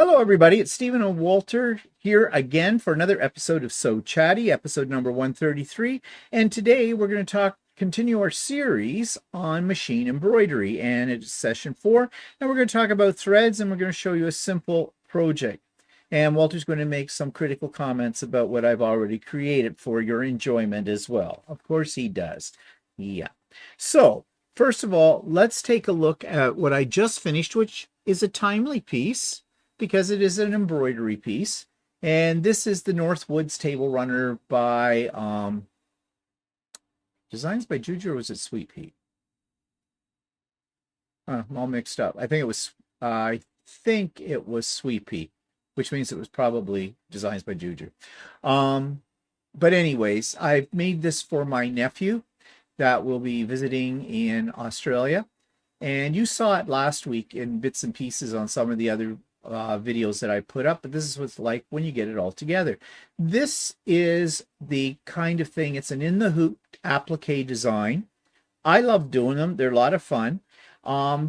Hello, everybody. It's Stephen and Walter here again for another episode of So Chatty, episode number 133. And today we're going to continue our series on machine embroidery, and it's session 4. And we're going to talk about threads, and we're going to show you a simple project. And Walter's going to make some critical comments about what I've already created for your enjoyment as well. Of course he does. Yeah. So, first of all, let's take a look at what I just finished, which is a timely piece, because it is an embroidery piece. And this is the North Woods Table Runner by Designs by Juju, or was it Sweet Pea? I'm all mixed up. I think it was Sweet Pea, which means it was probably Designs by Juju. But anyways, I've made this for my nephew that will be visiting in Australia. And you saw it last week in bits and pieces on some of the other videos that I put up, but this is what it's like when you get it all together. This is the kind of thing, it's an in the hoop applique design. I love doing them. They're a lot of fun.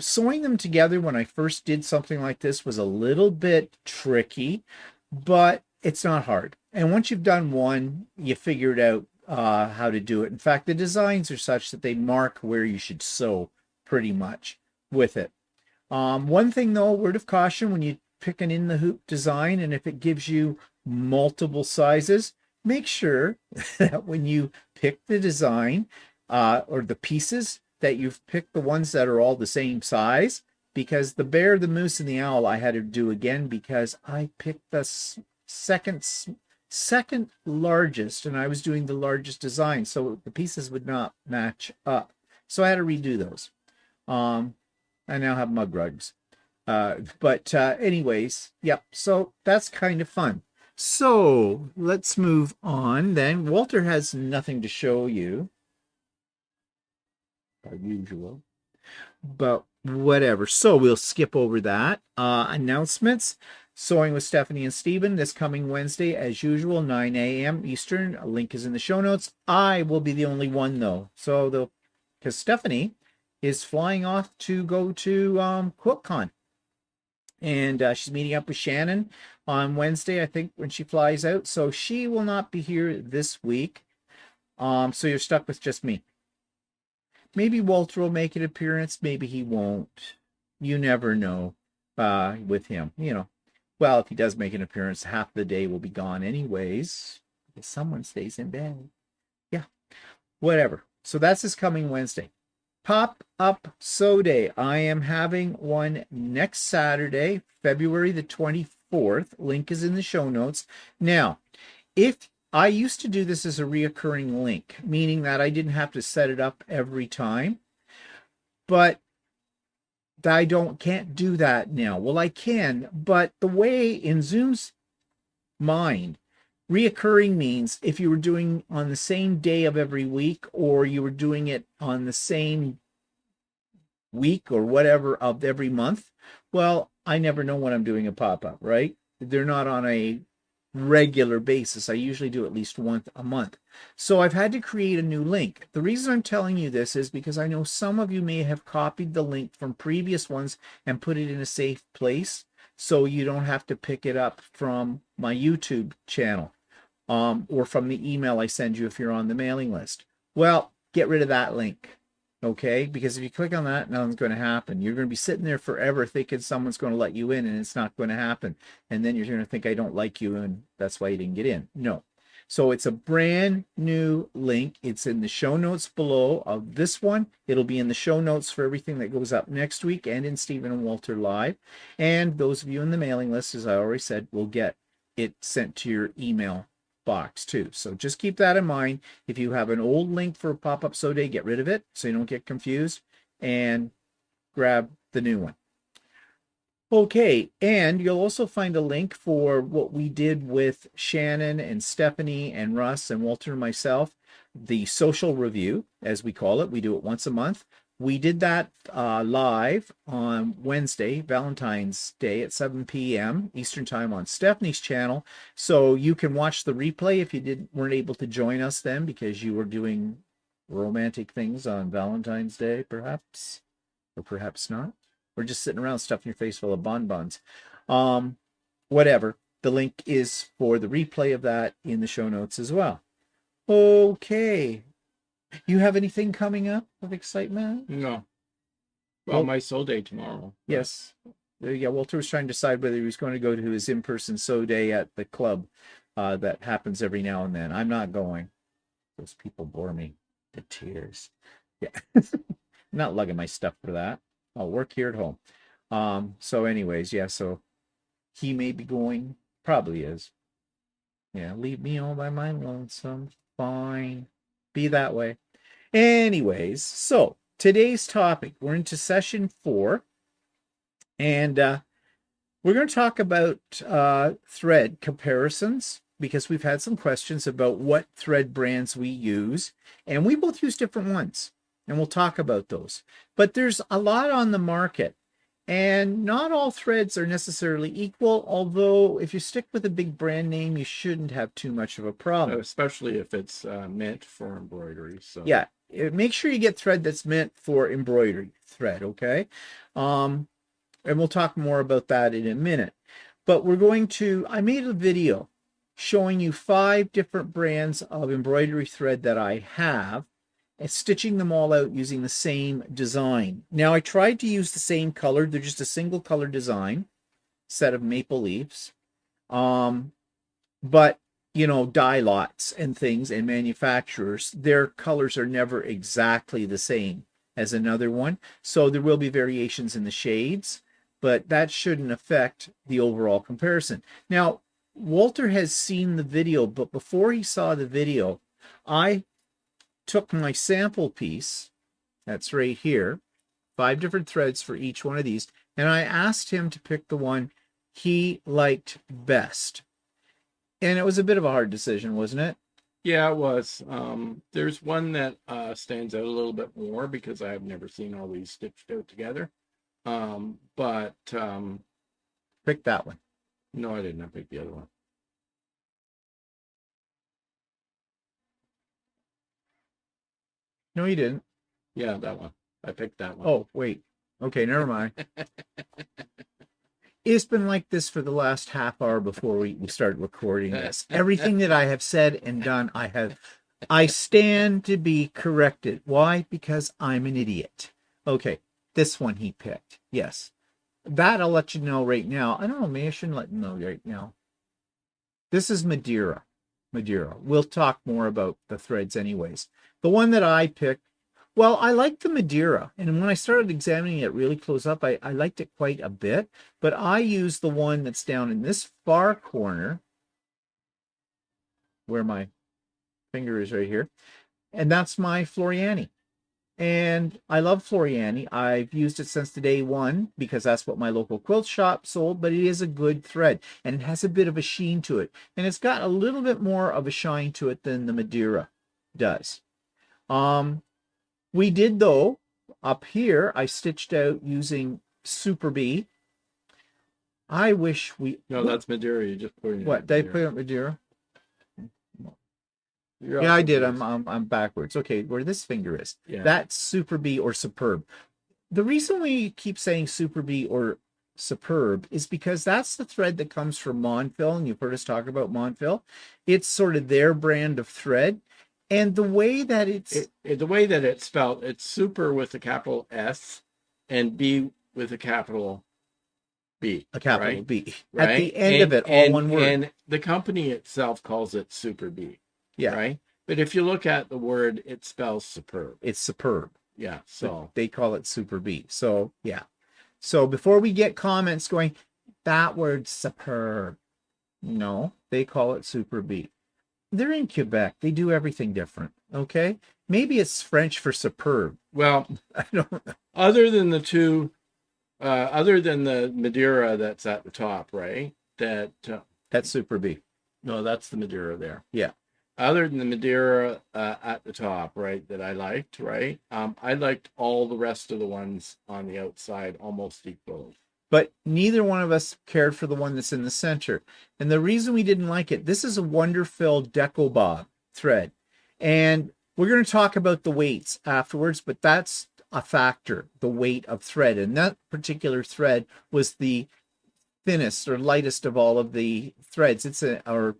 Sewing them together when I first did something like this was a little bit tricky, but it's not hard. And once you've done one, you figured out how to do it. In fact, the designs are such that they mark where you should sew pretty much with it. One thing though, word of caution, when you pick an in the hoop design, and if it gives you multiple sizes, make sure that when you pick the design or the pieces, that you've picked the ones that are all the same size, because the bear, the moose, and the owl I had to do again because I picked the second largest, and I was doing the largest design, so the pieces would not match up. So I had to redo those. I now have mug rugs. But anyways, yep, so that's kind of fun. So let's move on then. Walter has nothing to show you, as usual, but whatever. So we'll skip over that. Announcements. Sewing with Stephanie and Stephen this coming Wednesday, as usual, 9 a.m. Eastern. A link is in the show notes. I will be the only one, though. So because Stephanie is flying off to go to QuiltCon. And she's meeting up with Shannon on Wednesday, I think, when she flies out. So she will not be here this week. So you're stuck with just me. Maybe Walter will make an appearance. Maybe he won't. You never know with him. You know, well, if he does make an appearance, half the day will be gone anyways, because someone stays in bed. Yeah, whatever. So that's this coming Wednesday. Pop-up sew day. I am having one next Saturday, February the 24th. Link is in the show notes. Now, if I used to do this as a reoccurring link, meaning that I didn't have to set it up every time, but I can't do that now. Well, I can, but the way in Zoom's mind, reoccurring means if you were doing on the same day of every week, or you were doing it on the same week or whatever of every month, well, I never know when I'm doing a pop-up, right? They're not on a regular basis. I usually do at least once a month. So I've had to create a new link. The reason I'm telling you this is because I know some of you may have copied the link from previous ones and put it in a safe place, so you don't have to pick it up from my YouTube channel. Or from the email I send you if you're on the mailing list. Well, get rid of that link, okay? Because if you click on that, nothing's going to happen. You're going to be sitting there forever thinking someone's going to let you in, and it's not going to happen. And then you're going to think I don't like you, and that's why you didn't get in. No. So it's a brand new link. It's in the show notes below of this one. It'll be in the show notes for everything that goes up next week, and in Stephen and Walter Live. And those of you in the mailing list, as I already said, will get it sent to your email box too. So just keep that in mind. If you have an old link for pop-up sew day, get rid of it so you don't get confused, and grab the new one. Okay, and you'll also find a link for what we did with Shannon and Stephanie and Russ and Walter and myself, the social review, as we call it. We do it once a month. We did that live on Wednesday, Valentine's Day at 7 p.m. Eastern Time on Stephanie's channel. So you can watch the replay if you weren't able to join us then because you were doing romantic things on Valentine's Day, perhaps, or perhaps not. Or just sitting around stuffing your face full of bonbons. whatever. The link is for the replay of that in the show notes as well. Okay. You have anything coming up of excitement? No. Well, my sew day tomorrow. Yes. Yeah, Walter was trying to decide whether he was going to go to his in-person sew day at the club that happens every now and then. I'm not going. Those people bore me to tears. Yeah. I'm not lugging my stuff for that. I'll work here at home. So anyways, yeah, so he may be going. Probably is. Yeah, leave me all by my lonesome. Fine. Be that way. Anyways, so today's topic, we're into session 4, and we're going to talk about thread comparisons because we've had some questions about what thread brands we use, and we both use different ones, and we'll talk about those. But there's a lot on the market, and not all threads are necessarily equal, although if you stick with a big brand name, you shouldn't have too much of a problem. Especially if it's meant for embroidery. So yeah, make sure you get thread that's meant for embroidery thread, okay? And we'll talk more about that in a minute. But I made a video showing you 5 different brands of embroidery thread that I have and stitching them all out using the same design. Now, I tried to use the same color. They're just a single color design, set of maple leaves. But, you know, dye lots and things and manufacturers, their colors are never exactly the same as another one. So there will be variations in the shades, but that shouldn't affect the overall comparison. Now, Walter has seen the video, but before he saw the video, I took my sample piece, that's right here, 5 different threads for each one of these, and I asked him to pick the one he liked best. And it was a bit of a hard decision, wasn't it? Yeah, it was. There's one that stands out a little bit more because I've never seen all these stitched out together. But pick that one. No, I didn't. I picked the other one. No, you didn't. Yeah, that one. I picked that one. Oh, wait. Okay, never mind. It's been like this for the last half hour before we started recording this. Everything that I have said and done, I stand to be corrected. Why? Because I'm an idiot. Okay, this one he picked. Yes. That I'll let you know right now. I don't know, maybe I shouldn't let you know right now. This is Madeira. We'll talk more about the threads anyways. The one that I picked, well, I like the Madeira, and when I started examining it really close up, I liked it quite a bit, but I use the one that's down in this far corner, where my finger is right here, and that's my Floriani. And I love Floriani. I've used it since the day one because that's what my local quilt shop sold, but it is a good thread, and it has a bit of a sheen to it, and it's got a little bit more of a shine to it than the Madeira does. We did, though, up here, I stitched out using Super B. I wish we... No, that's Madeira. You just put it. What, did I put it Madeira? Yeah, I did. I'm backwards. Okay, where this finger is. Yeah. That's Super B or Superb. The reason we keep saying Super B or Superb is because that's the thread that comes from Monfil, and you've heard us talk about Monfil. It's sort of their brand of thread. And the way that it's spelled, it's super with a capital S and B with a capital B. A capital B. Right? At the end of it, all one word. And the company itself calls it Super B. Yeah. Right? But if you look at the word, it spells superb. It's superb. Yeah. So they call it Super B. So, yeah. So before we get comments going, that word's superb. No, they call it Super B. They're in Quebec. They do everything different. Okay, maybe it's French for superb. Well, I don't know. Other than the two, other than the Madeira that's at the top, right? That's Super B. No, that's the Madeira there. Yeah. Other than the Madeira at the top, right? That I liked, right? I liked all the rest of the ones on the outside almost equally. But neither one of us cared for the one that's in the center. And the reason we didn't like it, this is a Wonderfil Decobob thread. And we're going to talk about the weights afterwards, but that's a factor, the weight of thread. And that particular thread was the thinnest or lightest of all of the threads. Or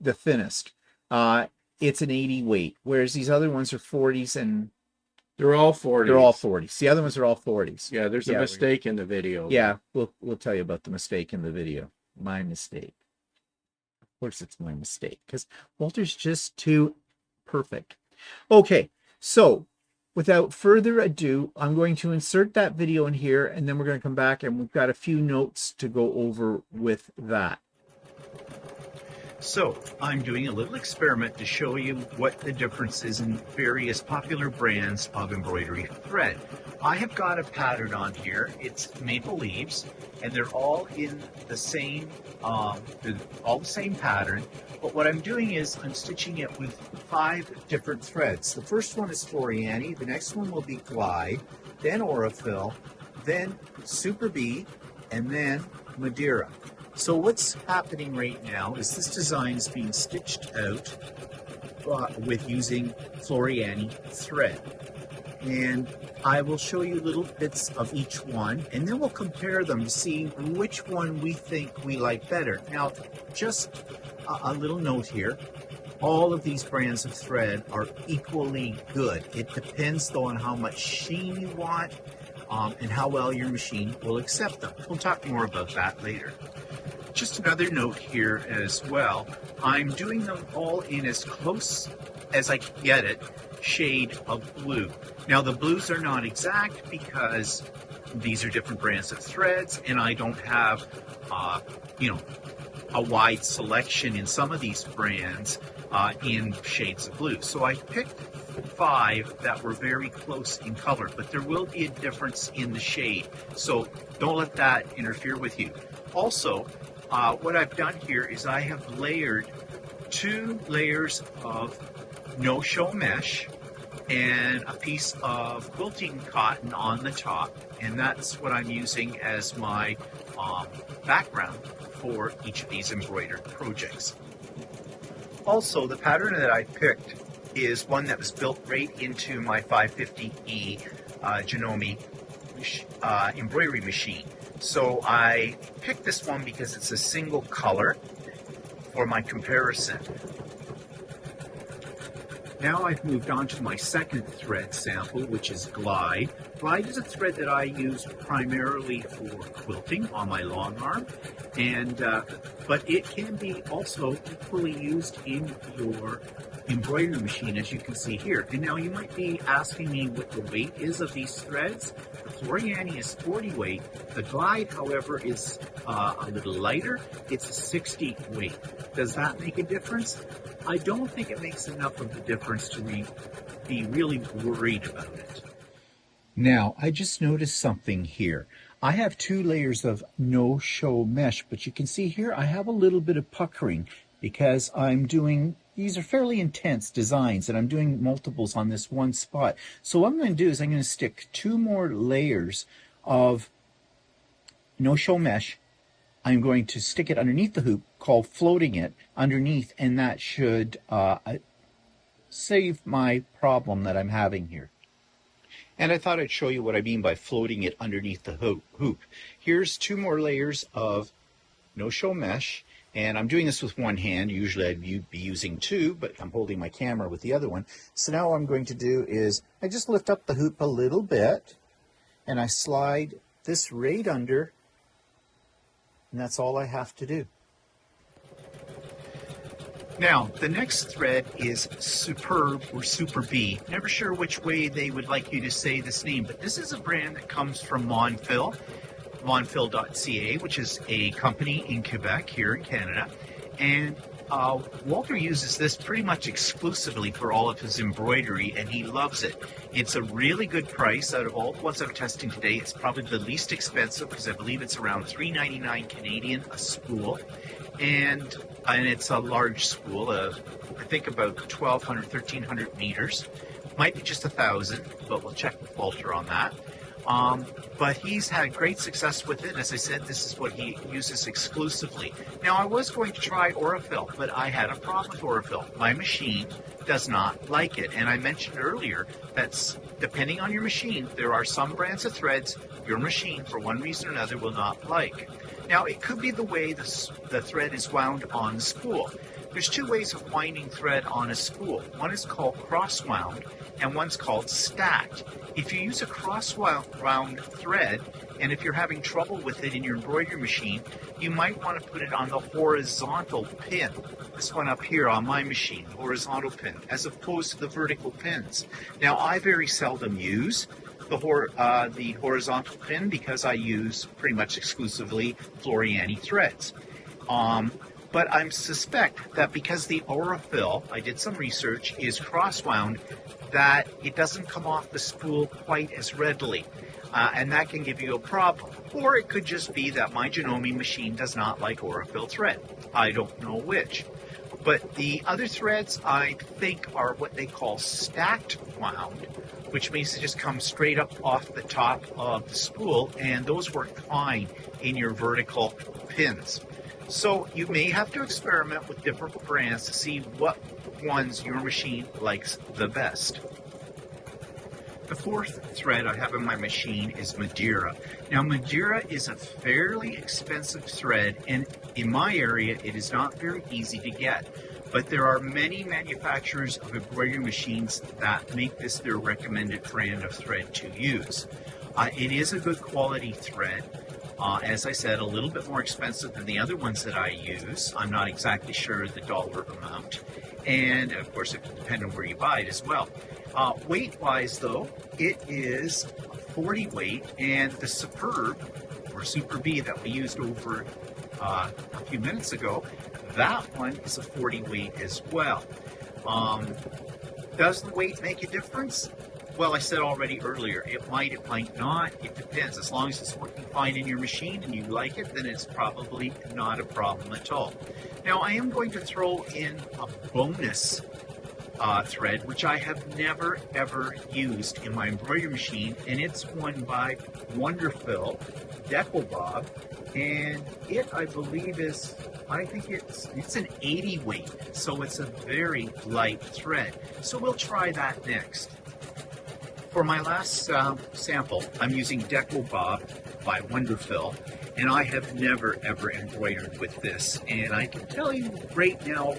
the thinnest. It's an 80 weight, whereas these other ones are 40s, and They're all they're all 40s. 40s. The other ones are all 40s. Yeah, there's a mistake in the video. Yeah, we'll tell you about the mistake in the video. My mistake. Of course it's my mistake, because Walter's just too perfect. Okay, so without further ado, I'm going to insert that video in here, and then we're going to come back, and we've got a few notes to go over with that. So I'm doing a little experiment to show you what the difference is in various popular brands of embroidery thread. I have got a pattern on here. It's maple leaves, and they're all in the same, pattern. But what I'm doing is I'm stitching it with 5 different threads. The first one is Floriani, the next one will be Glide, then Aurifil, then Super Bee, and then Madeira. So what's happening right now is this design is being stitched out with using Floriani thread. And I will show you little bits of each one, and then we'll compare them to see which one we think we like better. Now, just a little note here. All of these brands of thread are equally good. It depends, though, on how much sheen you want and how well your machine will accept them. We'll talk more about that later. Just another note here as well. I'm doing them all in as close as I can get it shade of blue. Now the blues are not exact because these are different brands of threads, and I don't have a wide selection in some of these brands in shades of blue. So I picked 5 that were very close in color, but there will be a difference in the shade. So don't let that interfere with you. Also, what I've done here is I have layered 2 layers of no-show mesh and a piece of quilting cotton on the top, and that's what I'm using as my background for each of these embroidered projects. Also, the pattern that I picked is one that was built right into my 550E Janome embroidery machine. So I picked this one because it's a single color for my comparison. Now I've moved on to my second thread sample, which is Glide. Glide is a thread that I use primarily for quilting on my long arm, but it can be also equally used in your embroidery machine, as you can see here. And now you might be asking me what the weight is of these threads. The Floriani is 40 weight. The Glide, however, is a little lighter. It's a 60 weight. Does that make a difference? I don't think it makes enough of a difference to be really worried about it. Now, I just noticed something here. I have 2 layers of no-show mesh, but you can see here I have a little bit of puckering because these are fairly intense designs, and I'm doing multiples on this one spot. So what I'm going to do is I'm going to stick 2 more layers of no-show mesh. I'm going to stick it underneath the hoop, called floating it underneath, and that should save my problem that I'm having here. And I thought I'd show you what I mean by floating it underneath the hoop. Here's 2 more layers of no-show mesh, and I'm doing this with one hand. Usually I'd be using 2, but I'm holding my camera with the other one. So now what I'm going to do is I just lift up the hoop a little bit, and I slide this right under, and that's all I have to do. Now, the next thread is Superb or Super Bee. Never sure which way they would like you to say this name, but this is a brand that comes from Monfil, monfil.ca, which is a company in Quebec here in Canada. And Walter uses this pretty much exclusively for all of his embroidery, and he loves it. It's a really good price. Out of all the ones I'm testing today, it's probably the least expensive because I believe it's around $3.99 Canadian a spool. And it's a large spool of, I think, about 1,200, 1,300 meters. Might be just 1,000, but we'll check with Walter on that. But he's had great success with it. As I said, this is what he uses exclusively. Now, I was going to try Aurifil, but I had a problem with Aurifil. My machine does not like it. And I mentioned earlier that depending on your machine, there are some brands of threads your machine, for one reason or another, will not like. Now, it could be the way the thread is wound on the spool. There's two ways of winding thread on a spool. One is called cross-wound, and one's called stacked. If you use a cross-wound thread, and if you're having trouble with it in your embroidery machine, you might want to put it on the horizontal pin. This one up here on my machine, horizontal pin, as opposed to the vertical pins. Now, I very seldom use the horizontal pin because I use pretty much exclusively Floriani threads. But I suspect that because the Aurifil, I did some research, is cross-wound, that it doesn't come off the spool quite as readily. And that can give you a problem. Or it could just be that my Janome machine does not like Aurifil thread. I don't know which. But the other threads, I think, are what they call stacked wound, which means they just come straight up off the top of the spool, and those work fine in your vertical pins. So you may have to experiment with different brands to see what ones your machine likes the best. The fourth thread I have in my machine is Madeira. Now, Madeira is a fairly expensive thread, and in my area it is not very easy to get. But there are many manufacturers of embroidery machines that make this their recommended brand of thread to use. It is a good quality thread. As I said, a little bit more expensive than the other ones that I use. I'm not exactly sure the dollar amount. And of course, it can depend on where you buy it as well. Weight-wise, though, it is 40 weight, and the Superb, or Super B that we used over a few minutes ago, that one is a 40 weight as well. Does the weight make a difference? Well, I said already earlier, it might not. It depends. As long as it's working fine in your machine and you like it, then it's probably not a problem at all. Now, I am going to throw in a bonus thread, which I have never ever used in my embroidery machine, and it's one by Wonderfil Deco Bob, and it, I believe, is, I think it's an 80 weight, so it's a very light thread. So we'll try that next. For my last sample, I'm using Deco Bob by Wonderfil, and I have never ever embroidered with this, and I can tell you right now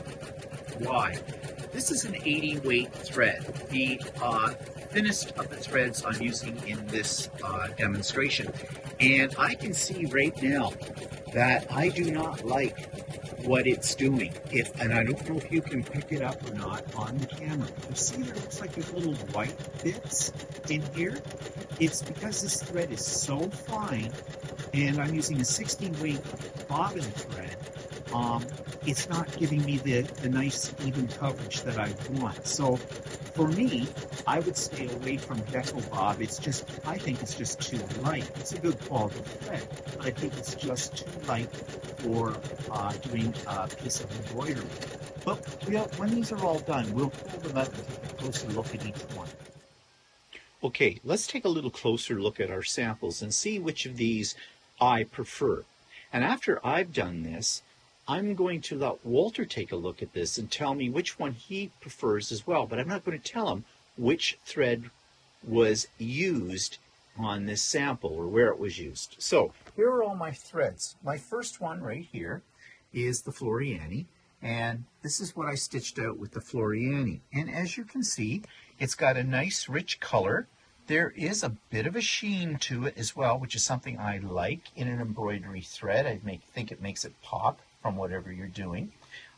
why. This is an 80 weight thread, the thinnest of the threads I'm using in this demonstration. And I can see right now that I do not like what it's doing. And I don't know if you can pick it up or not on the camera. You see there looks like there's little white bits in here? It's because this thread is so fine, and I'm using a 60 weight bobbin thread. It's not giving me the nice even coverage that I want. So for me, I would stay away from Deco Bob. I think it's just too light. It's a good quality thread, but I think it's just too light for doing a piece of embroidery. But when these are all done, we'll pull them out and take a closer look at each one. Okay, let's take a little closer look at our samples and see which of these I prefer. And after I've done this, I'm going to let Walter take a look at this and tell me which one he prefers as well, but I'm not going to tell him which thread was used on this sample or where it was used. So here are all my threads. My first one right here is the Floriani, and this is what I stitched out with the Floriani. And as you can see, it's got a nice rich color. There is a bit of a sheen to it as well, which is something I like in an embroidery thread. I think it makes it pop from whatever you're doing.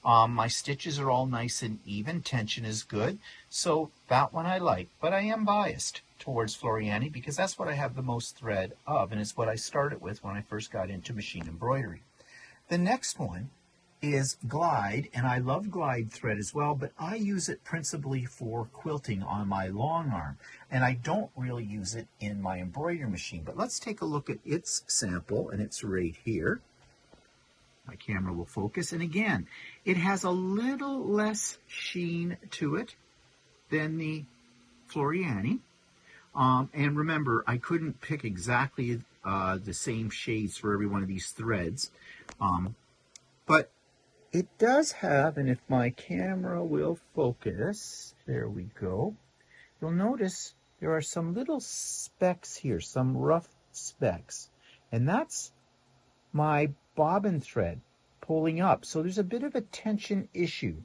My stitches are all nice and even. Tension is good. So that one I like, but I am biased towards Floriani because that's what I have the most thread of, and it's what I started with when I first got into machine embroidery. The next one is Glide, and I love Glide thread as well, but I use it principally for quilting on my long arm, and I don't really use it in my embroidery machine. But let's take a look at its sample, and it's right here. My camera will focus, and again, it has a little less sheen to it than the Floriani. And remember, I couldn't pick exactly the same shades for every one of these threads. But it does have, and if my camera will focus, there we go, you'll notice there are some little specks here, some rough specks. And that's my bobbin thread pulling up. So there's a bit of a tension issue.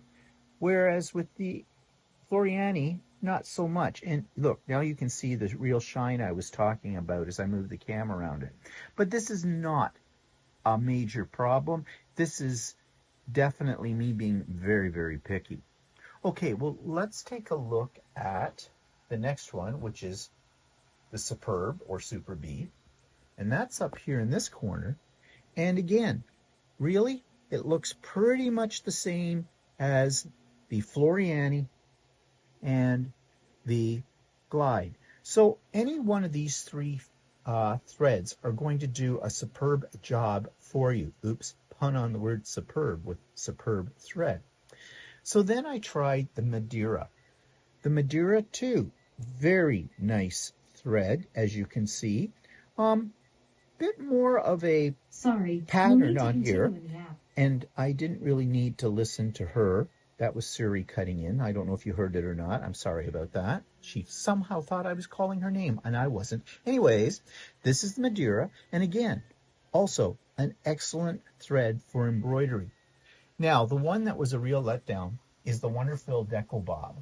Whereas with the Floriani, not so much. And look, now you can see the real shine I was talking about as I move the camera around it. But this is not a major problem. This is definitely me being very, very picky. Okay, well, let's take a look at the next one, which is the Superb or Super B. And that's up here in this corner. And again, really, it looks pretty much the same as the Floriani and the Glide. So any one of these three threads are going to do a superb job for you. Oops, pun on the word superb with superb thread. So then I tried the Madeira. The Madeira too, very nice thread, as you can see. Bit more of a pattern on here, and I didn't really need to listen to her. That was Siri cutting in. I don't know if you heard it or not. I'm sorry about that. She somehow thought I was calling her name, and I wasn't. Anyways, this is the Madeira, and again, also an excellent thread for embroidery. Now, the one that was a real letdown is the Wonderful Deco Bob,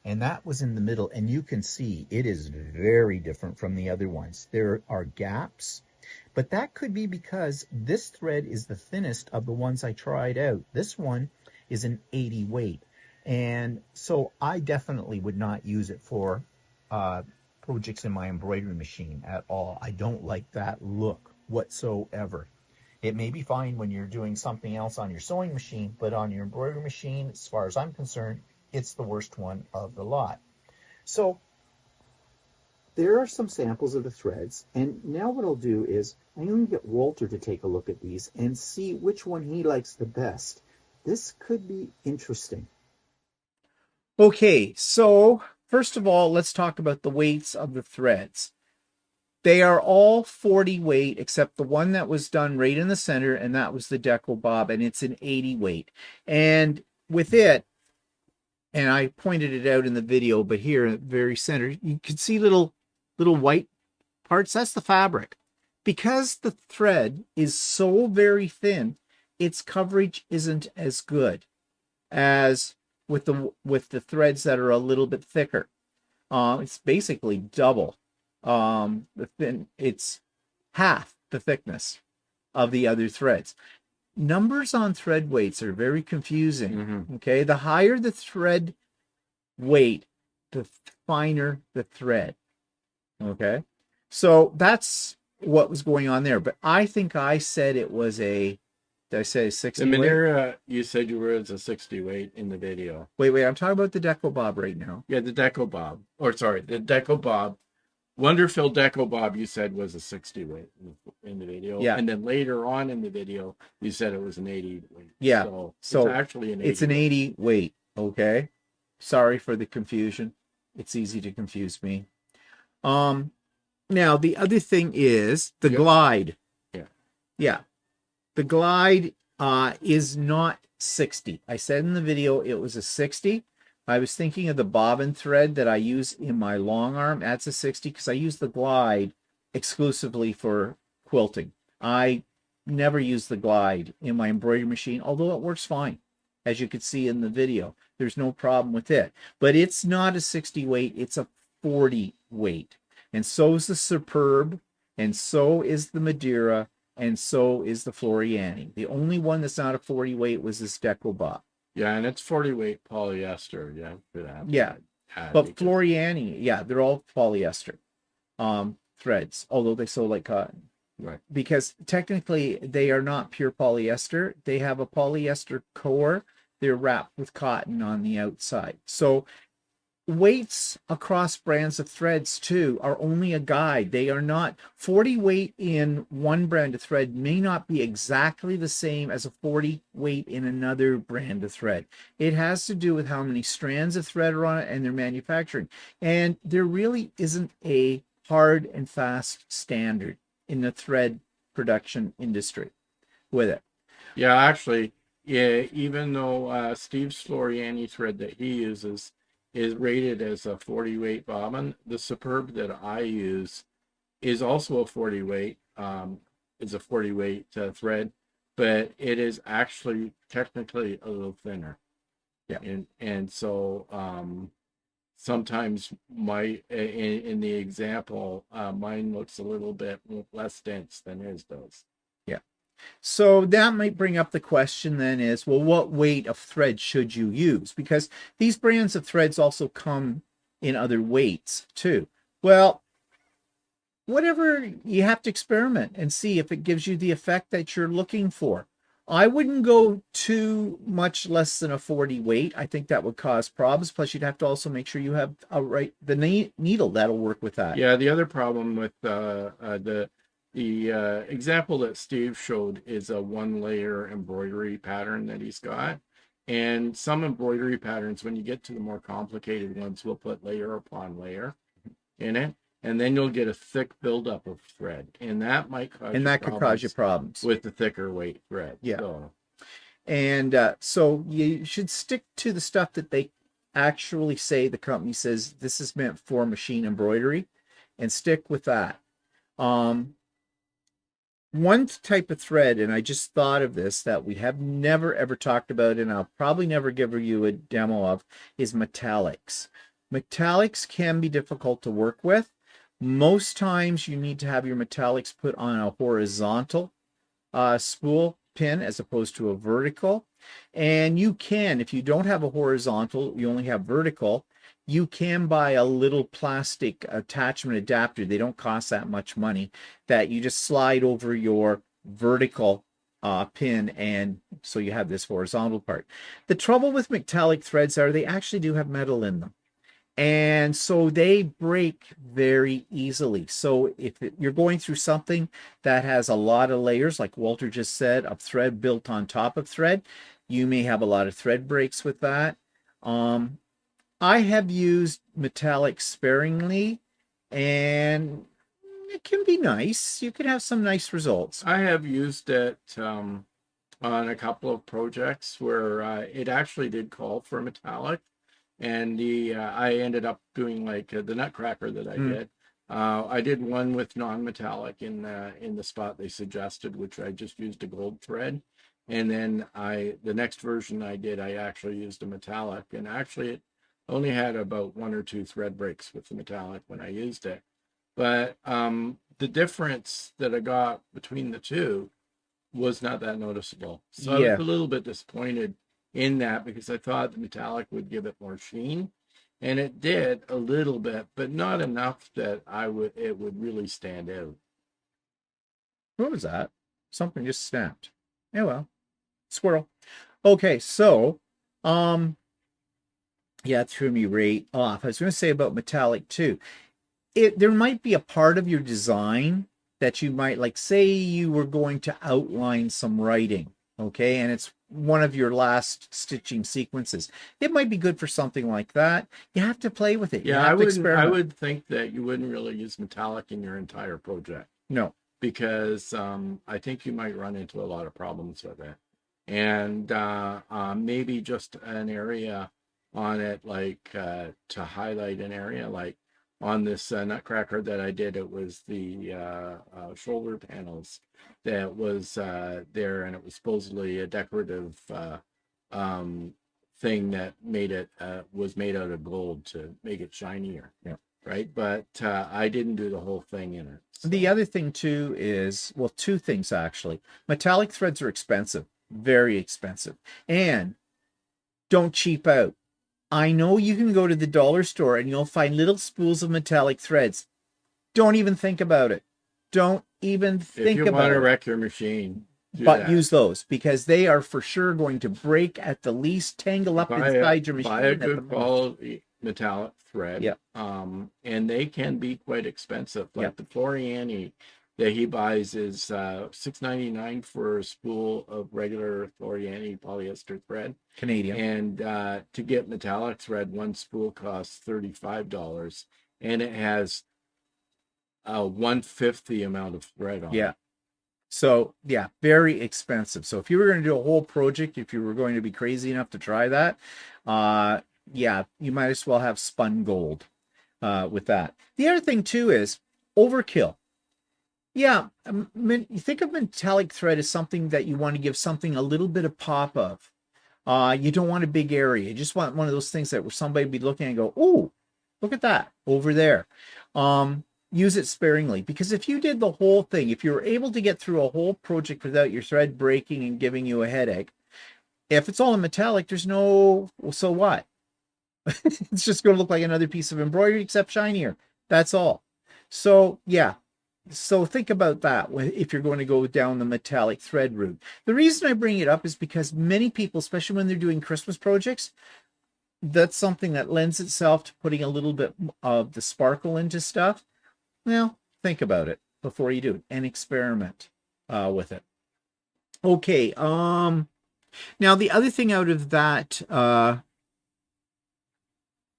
and that was in the middle, and you can see it is very different from the other ones. There are gaps, but that could be because this thread is the thinnest of the ones I tried out. This one is an 80 weight, and so I definitely would not use it for projects in my embroidery machine at all. I don't like that look whatsoever. It may be fine when you're doing something else on your sewing machine, but on your embroidery machine, as far as I'm concerned, it's the worst one of the lot. So there are some samples of the threads, and now what I'll do is I'm going to get Walter to take a look at these and see which one he likes the best. This could be interesting. Okay, so first of all, let's talk about the weights of the threads. They are all 40 weight, except the one that was done right in the center, and that was the Deco Bob, and it's an 80 weight. And with it, and I pointed it out in the video, but here, at the very center, you can see little white parts. That's the fabric. Because the thread is so very thin, its coverage isn't as good as with the threads that are a little bit thicker. It's basically double. It's half the thickness of the other threads. Numbers on thread weights are very confusing. Mm-hmm. Okay, the higher the thread weight, the finer the thread. Okay, so that's what was going on there. But I think I said it was a. Did I say 60 The weight? Madeira, you said you were as a 60 weight in the video. Wait, I'm talking about the Deco Bob right now. Yeah, the Deco Bob. Or sorry, the Deco Bob. Wonderful Deco Bob, you said was a 60 weight in the video. Yeah. And then later on in the video, you said it was an 80 weight. Yeah. So it's actually an 80 It's an 80 weight. Okay. Sorry for the confusion. It's easy to confuse me. Now the other thing is the Glide. Yeah. The Glide is not 60. I said in the video it was a 60. I was thinking of the bobbin thread that I use in my long arm. That's a 60 because I use the Glide exclusively for quilting. I never use the Glide in my embroidery machine, although it works fine. As you could see in the video, there's no problem with it. But it's not a 60 weight, it's a 40 weight. And so is the Superb, and so is the Madeira, and so is the Floriani. The only one that's not a 40 weight was this Deco Bob. Yeah, and it's 40 weight polyester. Yeah, for that. Yeah, but Floriani, yeah, they're all polyester threads, although they sew like cotton. Right. Because technically they are not pure polyester. They have a polyester core. They're wrapped with cotton on the outside. So weights across brands of threads too are only a guide. They are not 40 weight in one brand of thread may not be exactly the same as a 40 weight in another brand of thread. It has to do with how many strands of thread are on it and their manufacturing. And there really isn't a hard and fast standard in the thread production industry with it. Yeah, actually, yeah, even though Steve's Floriani thread that he uses is rated as a 40 weight bobbin, the Superb that I use is also a 40 weight. is a 40 weight thread, but it is actually technically a little thinner. Yeah. And so sometimes in the example, mine looks a little bit less dense than his does. Yeah. So that might bring up the question then is, well, what weight of thread should you use? Because these brands of threads also come in other weights too. Well, whatever, you have to experiment and see if it gives you the effect that you're looking for. I wouldn't go too much less than a 40 weight. I think that would cause problems. Plus, you'd have to also make sure you have the needle that'll work with that. Yeah, the other problem with the example that Steve showed is a 1-layer embroidery pattern that he's got. And some embroidery patterns, when you get to the more complicated ones, will put layer upon layer in it. And then you'll get a thick buildup of thread. And that might cause could cause you problems with the thicker weight thread. Yeah. So. And so you should stick to the stuff that they actually say, the company says this is meant for machine embroidery, and stick with that. One type of thread, and I just thought of this, that we have never ever talked about, and I'll probably never give you a demo of, is metallics. Metallics can be difficult to work with. Most times you need to have your metallics put on a horizontal spool pin as opposed to a vertical. And you can, if you don't have a horizontal, you only have vertical, you can buy a little plastic attachment adapter. They don't cost that much money, that you just slide over your vertical pin, and so you have this horizontal part. The trouble with metallic threads are they actually do have metal in them. And so they break very easily. So if you're going through something that has a lot of layers, like Walter just said, of thread built on top of thread, you may have a lot of thread breaks with that. I have used metallic sparingly, and it can be nice. You can have some nice results. I have used it on a couple of projects where it actually did call for metallic. And I ended up doing like the Nutcracker that I did. I did one with non-metallic in the spot they suggested, which I just used a gold thread. And then the next version I did, I actually used a metallic, and actually it only had about 1 or 2 thread breaks with the metallic when I used it. But the difference that I got between the two was not that noticeable. So I was a little bit disappointed in that, because I thought the metallic would give it more sheen, and it did a little bit, but not enough that it would really stand out. What was that? Something just snapped. Yeah, well, squirrel. Okay, so yeah, it threw me right off. I was going to say about metallic too. There might be a part of your design that you might, like, say you were going to outline some writing, okay, and it's one of your last stitching sequences. It might be good for something like that. You have to play with it. Yeah, I would think that you wouldn't really use metallic in your entire project. No, because I think you might run into a lot of problems with it, and maybe just an area on it, like to highlight an area, like on this Nutcracker that I did. It was the shoulder panels that was there, and it was supposedly a decorative thing that made it was made out of gold to make it shinier. Yeah. Right, but I didn't do the whole thing in it. So. The other thing too is, well, 2 things actually. Metallic threads are expensive, very expensive, and don't cheap out. I know you can go to the dollar store and you'll find little spools of metallic threads. Don't even think about it. Don't even think about it. If you want to wreck your machine, use those, because they are for sure going to break at the least, tangle up inside your machine. Buy a good quality metallic thread. Yeah. And they can be quite expensive. Like the Floriani that he buys is $6.99 for a spool of regular Floriani polyester thread. Canadian. And to get metallic thread, one spool costs $35, and it has 1/5 the amount of thread on it. So yeah, very expensive. So if you were going to do a whole project, if you were going to be crazy enough to try that, yeah, you might as well have spun gold with that. The other thing too is overkill. Yeah, you think of metallic thread as something that you want to give something a little bit of pop of. You don't want a big area. You just want one of those things that where somebody be looking and go, "Oh, look at that over there." Use it sparingly, because if you did the whole thing, if you were able to get through a whole project without your thread breaking and giving you a headache, if it's all in metallic, there's no, well, so what? It's just going to look like another piece of embroidery except shinier. That's all. So yeah, so think about that if you're going to go down the metallic thread route. The reason I bring it up is because many people, especially when they're doing Christmas projects, that's something that lends itself to putting a little bit of the sparkle into stuff. Well, think about it before you do it and experiment with it. Okay. Now the other thing out of that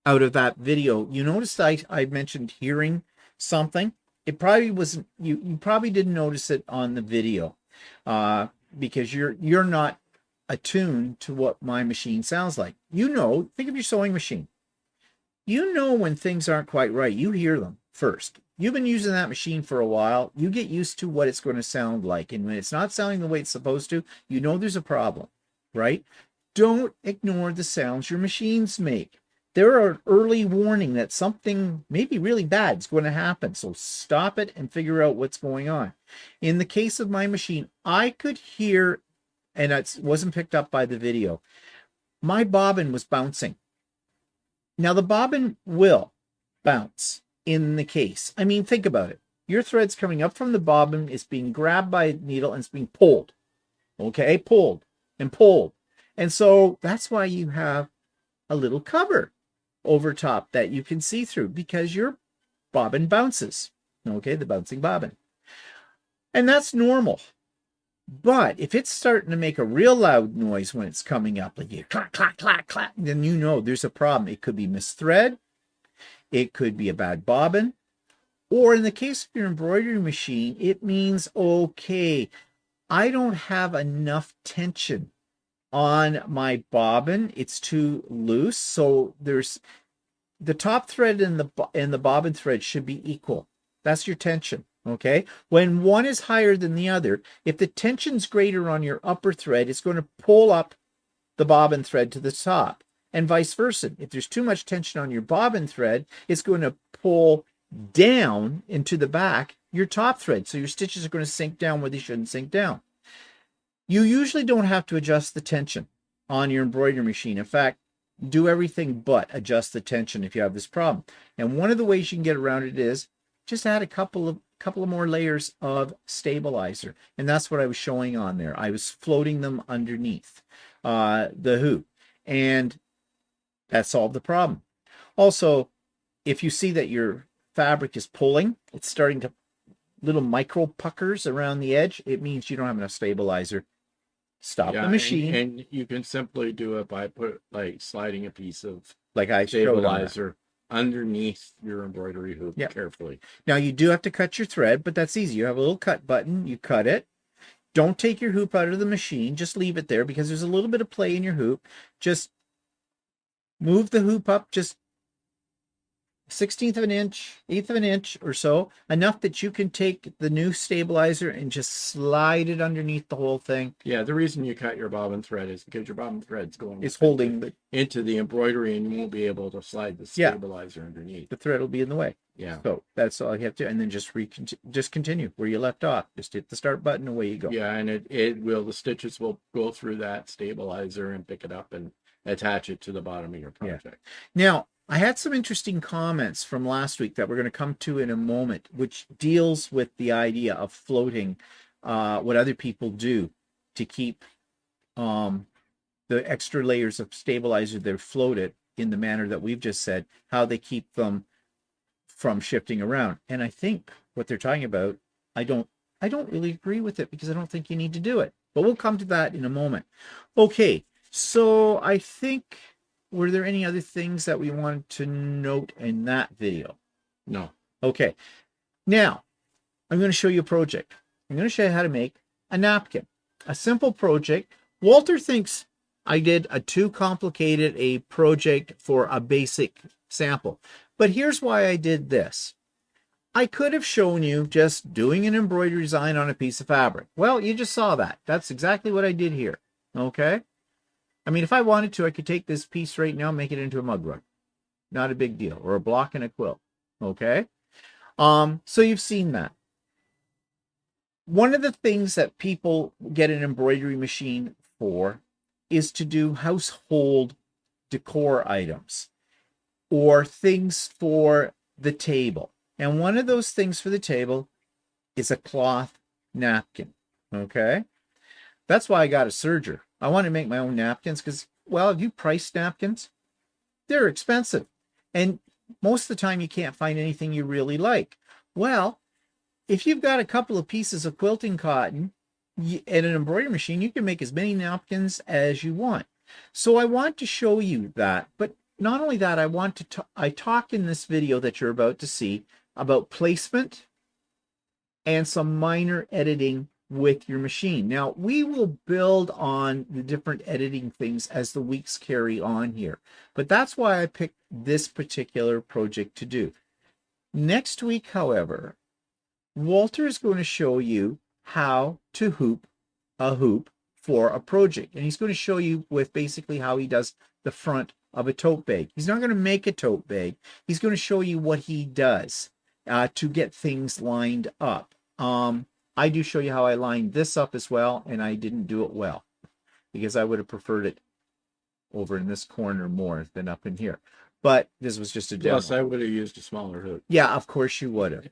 video, you noticed I mentioned hearing something. It probably wasn't, you probably didn't notice it on the video because you're not attuned to what my machine sounds like. You know, think of your sewing machine. You know when things aren't quite right. You hear them first. You've been using that machine for a while. You get used to what it's going to sound like. And when it's not sounding the way it's supposed to, you know there's a problem, right? Don't ignore the sounds your machines make. There are early warning that something maybe really bad is going to happen. So stop it and figure out what's going on. In the case of my machine, I could hear, and it wasn't picked up by the video, my bobbin was bouncing. Now the bobbin will bounce in the case. I mean, think about it. Your thread's coming up from the bobbin, it's being grabbed by a needle, and it's being pulled. Okay, pulled and pulled. And so that's why you have a little cover over top that you can see through, because your bobbin bounces. Okay, the bouncing bobbin. And that's normal. But if it's starting to make a real loud noise when it's coming up, like you clack, clack, clack, clack, then you know there's a problem. It could be misthread. It could be a bad bobbin. Or in the case of your embroidery machine, it means, okay, I don't have enough tension on my bobbin. It's too loose. So there's the top thread and the bobbin thread should be equal. That's your tension. Okay. When one is higher than the other, if the tension's greater on your upper thread, it's going to pull up the bobbin thread to the top, and vice versa. If there's too much tension on your bobbin thread, it's going to pull down into the back your top thread. So your stitches are going to sink down where they shouldn't sink down. You usually don't have to adjust the tension on your embroidery machine. In fact, do everything but adjust the tension if you have this problem. And one of the ways you can get around it is just add a couple of more layers of stabilizer. And that's what I was showing on there. I was floating them underneath the hoop, and that solved the problem. Also, if you see that your fabric is pulling, it's starting to little micro puckers around the edge, it means you don't have enough stabilizer. Stop the machine. And you can simply do it by sliding a piece of like I stabilizer underneath your embroidery hoop carefully. Now you do have to cut your thread, but that's easy. You have a little cut button, you cut it. Don't take your hoop out of the machine, just leave it there because there's a little bit of play in your hoop. Just move the hoop up just 1/16 of an inch, 1/8 of an inch or so, enough that you can take the new stabilizer and just slide it underneath the whole thing. Yeah, the reason you cut your bobbin thread is because your bobbin thread's going holding into the embroidery, and you won't be able to slide the stabilizer underneath. The thread will be in the way. Yeah. So that's all you have to, and then just continue where you left off. Just hit the start button, away you go. Yeah, and the stitches will go through that stabilizer and pick it up and attach it to the bottom of your project. Yeah. Now, I had some interesting comments from last week that we're going to come to in a moment, which deals with the idea of floating, what other people do to keep the extra layers of stabilizer that are floated in the manner that we've just said, how they keep them from shifting around. And I think what they're talking about, I don't really agree with it, because I don't think you need to do it. But we'll come to that in a moment. Okay, so I think, were there any other things that we wanted to note in that video? No. Okay. Now, I'm going to show you a project. I'm going to show you how to make a napkin. A simple project. Walter thinks I did a too complicated a project for a basic sample. But here's why I did this. I could have shown you just doing an embroidery design on a piece of fabric. Well, you just saw that. That's exactly what I did here. Okay? I mean, if I wanted to, I could take this piece right now and make it into a mug rug. Not a big deal. Or a block and a quilt. Okay? So you've seen that. One of the things that people get an embroidery machine for is to do household decor items or things for the table. And one of those things for the table is a cloth napkin. Okay? That's why I got a serger. I want to make my own napkins because, well, if you price napkins, they're expensive. And most of the time you can't find anything you really like. Well, if you've got a couple of pieces of quilting cotton and an embroidery machine, you can make as many napkins as you want. So I want to show you that. But not only that, I talk in this video that you're about to see about placement and some minor editing with your machine. Now, we will build on the different editing things as the weeks carry on here. But that's why I picked this particular project to do. Next week, however, Walter is going to show you how to hoop a hoop for a project. And he's going to show you with basically how he does the front of a tote bag. He's not going to make a tote bag. He's going to show you what he does to get things lined up. I do show you how I lined this up as well, and I didn't do it well because I would have preferred it over in this corner more than up in here. But this was just a demo. Plus, I would have used a smaller hoop. Yeah, of course you would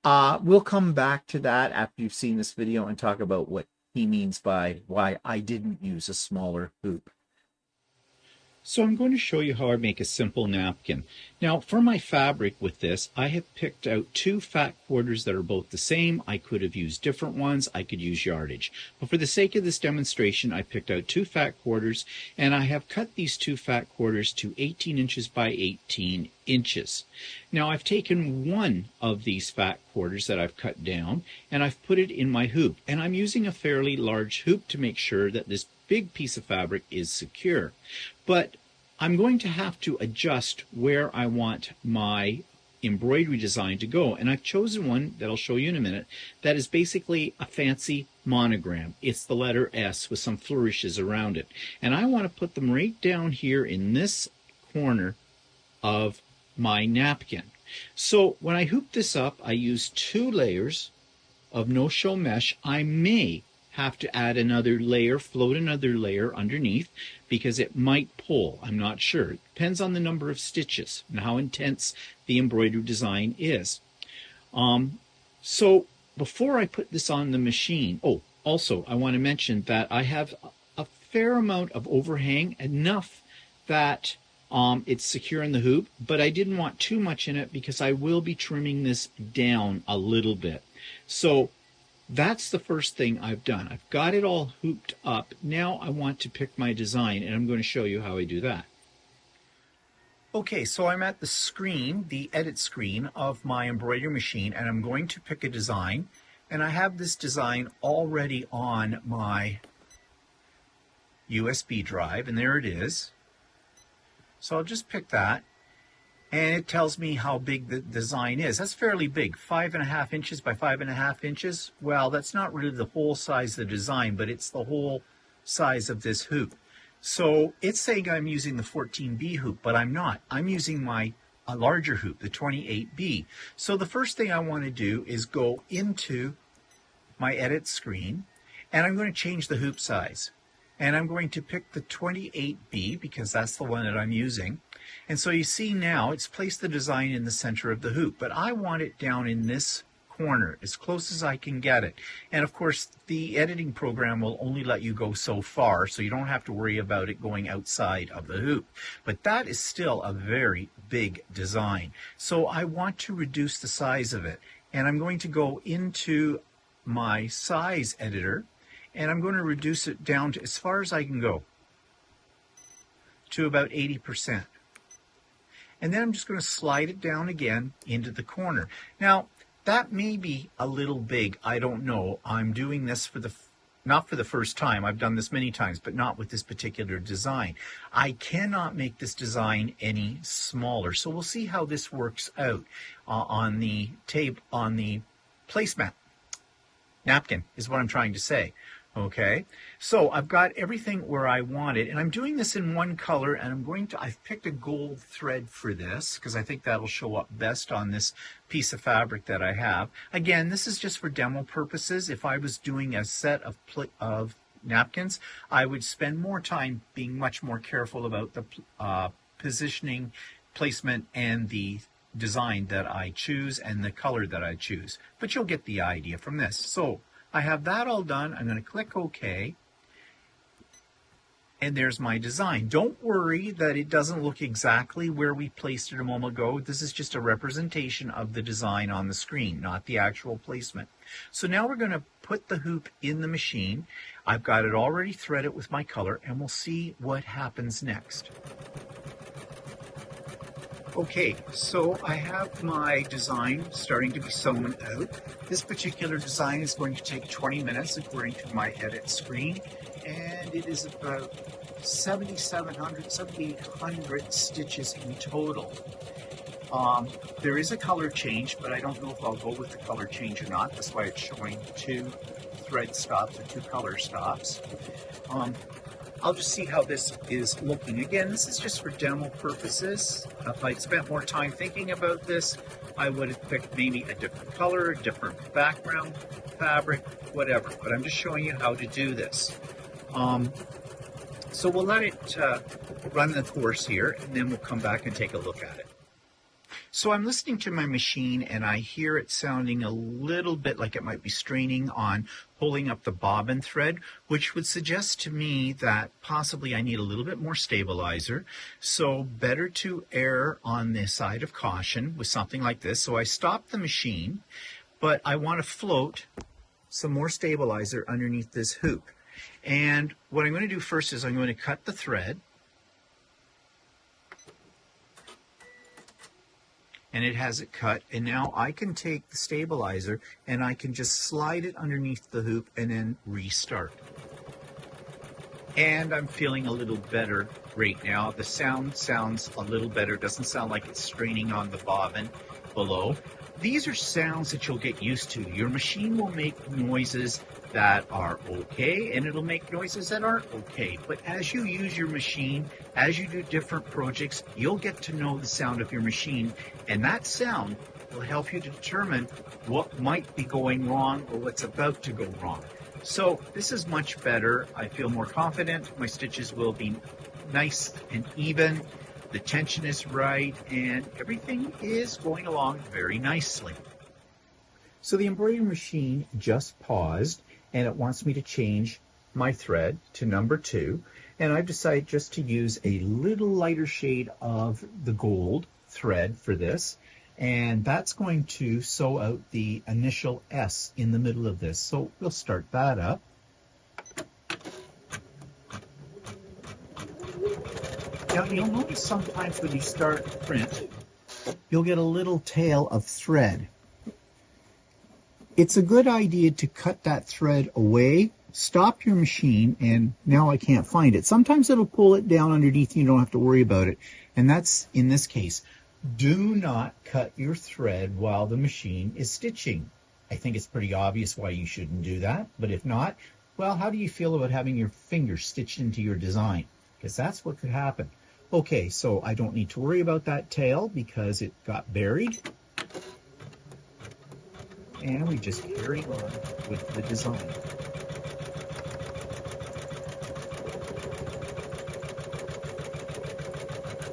have. We'll come back to that after you've seen this video and talk about what he means by why I didn't use a smaller hoop. So I'm going to show you how I make a simple napkin. Now, for my fabric with this, I have picked out 2 fat quarters that are both the same. I could have used different ones. I could use yardage. But for the sake of this demonstration, I picked out 2 fat quarters, and I have cut these 2 fat quarters to 18 inches by 18 inches. Now, I've taken one of these fat quarters that I've cut down, and I've put it in my hoop. And I'm using a fairly large hoop to make sure that this big piece of fabric is secure. But I'm going to have to adjust where I want my embroidery design to go. And I've chosen one that I'll show you in a minute that is basically a fancy monogram. It's the letter S with some flourishes around it. And I want to put them right down here in this corner of my napkin. So when I hoop this up, I use 2 layers of no-show mesh. I may have to add another layer, float another layer underneath because it might pull. I'm not sure. It depends on the number of stitches and how intense the embroidery design is. So before I put this on the machine, also I want to mention that I have a fair amount of overhang, enough that it's secure in the hoop, but I didn't want too much in it because I will be trimming this down a little bit. So that's the first thing I've done. I've got it all hooped up. Now I want to pick my design, and I'm going to show you how I do that. Okay, so I'm at the screen, the edit screen of my embroidery machine, and I'm going to pick a design. And I have this design already on my USB drive, and there it is. So I'll just pick that. And it tells me how big the design is. That's fairly big, 5.5 inches by 5.5 inches. Well, that's not really the whole size of the design, but it's the whole size of this hoop. So it's saying I'm using the 14B hoop, but I'm not. I'm using a larger hoop, the 28B. So the first thing I want to do is go into my edit screen, and I'm going to change the hoop size. And I'm going to pick the 28B because that's the one that I'm using. And so you see now it's placed the design in the center of the hoop, but I want it down in this corner as close as I can get it. And of course the editing program will only let you go so far, so you don't have to worry about it going outside of the hoop. But that is still a very big design. So I want to reduce the size of it, and I'm going to go into my size editor, and I'm going to reduce it down to as far as I can go, to about 80%. And then I'm just going to slide it down again into the corner. Now, that may be a little big. I don't know. I'm doing this for the not for the first time. I've done this many times, but not with this particular design. I cannot make this design any smaller. So we'll see how this works out on the placemat. Napkin is what I'm trying to say. Okay, so I've got everything where I want it, and I'm doing this in one color, and I've picked a gold thread for this because I think that'll show up best on this piece of fabric that I have. Again, this is just for demo purposes. If I was doing a set of napkins, I would spend more time being much more careful about the positioning, placement, and the design that I choose and the color that I choose. But you'll get the idea from this. So I have that all done. I'm going to click OK. And there's my design. Don't worry that it doesn't look exactly where we placed it a moment ago. This is just a representation of the design on the screen, not the actual placement. So now we're going to put the hoop in the machine. I've got it already threaded with my color, and we'll see what happens next. Okay, so I have my design starting to be sewn out. This particular design is going to take 20 minutes according to my edit screen, and it is about 7,800 stitches in total. There is a color change, but I don't know if I'll go with the color change or not. That's why it's showing 2 thread stops or 2 color stops. I'll just see how this is looking. Again, this is just for demo purposes. If I'd spent more time thinking about this, I would have picked maybe a different color, a different background, fabric, whatever. But I'm just showing you how to do this. So we'll let it run the course here, and then we'll come back and take a look at it. So I'm listening to my machine, and I hear it sounding a little bit like it might be straining on pulling up the bobbin thread, which would suggest to me that possibly I need a little bit more stabilizer. So better to err on the side of caution with something like this. So I stop the machine, but I want to float some more stabilizer underneath this hoop. And what I'm going to do first is I'm going to cut the thread. And it has it cut, and now I can take the stabilizer and I can just slide it underneath the hoop and then restart. And I'm feeling a little better right now. The sound sounds a little better. It doesn't sound like it's straining on the bobbin below. These are sounds that you'll get used to. Your machine will make noises that are okay, and it'll make noises that aren't okay. But as you use your machine, as you do different projects, you'll get to know the sound of your machine, and that sound will help you to determine what might be going wrong or what's about to go wrong. So this is much better. I feel more confident. My stitches will be nice and even. The tension is right, and everything is going along very nicely. So the embroidery machine just paused, and it wants me to change my thread to number 2. And I've decided just to use a little lighter shade of the gold thread for this. And that's going to sew out the initial S in the middle of this. So we'll start that up. Now you'll notice sometimes when you start to print, you'll get a little tail of thread. It's a good idea to cut that thread away, stop your machine, and now I can't find it. Sometimes it'll pull it down underneath, you don't have to worry about it. And that's in this case. Do not cut your thread while the machine is stitching. I think it's pretty obvious why you shouldn't do that, but if not, well, how do you feel about having your finger stitched into your design? Because that's what could happen. Okay, so I don't need to worry about that tail because it got buried. And we just carry on with the design.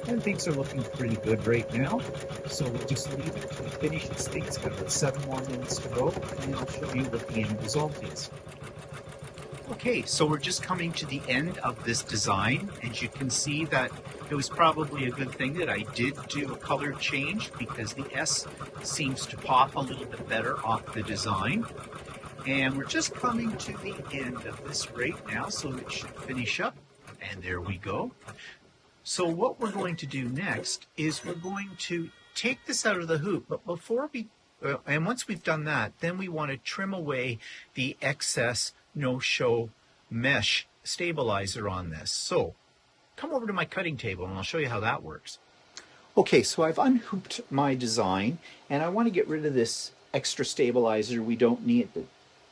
And things are looking pretty good right now. So we'll just leave it to finish its thing. It's got about 7 more minutes to go, and I'll show you what the end result is. Okay, so we're just coming to the end of this design, and you can see that it was probably a good thing that I did do a color change because the S seems to pop a little bit better off the design. And we're just coming to the end of this right now, so it should finish up, and there we go. So what we're going to do next is we're going to take this out of the hoop, but before we and once we've done that, then we want to trim away the excess no-show mesh stabilizer on this. So come over to my cutting table and I'll show you how that works. Okay, so I've unhooped my design and I want to get rid of this extra stabilizer. We don't need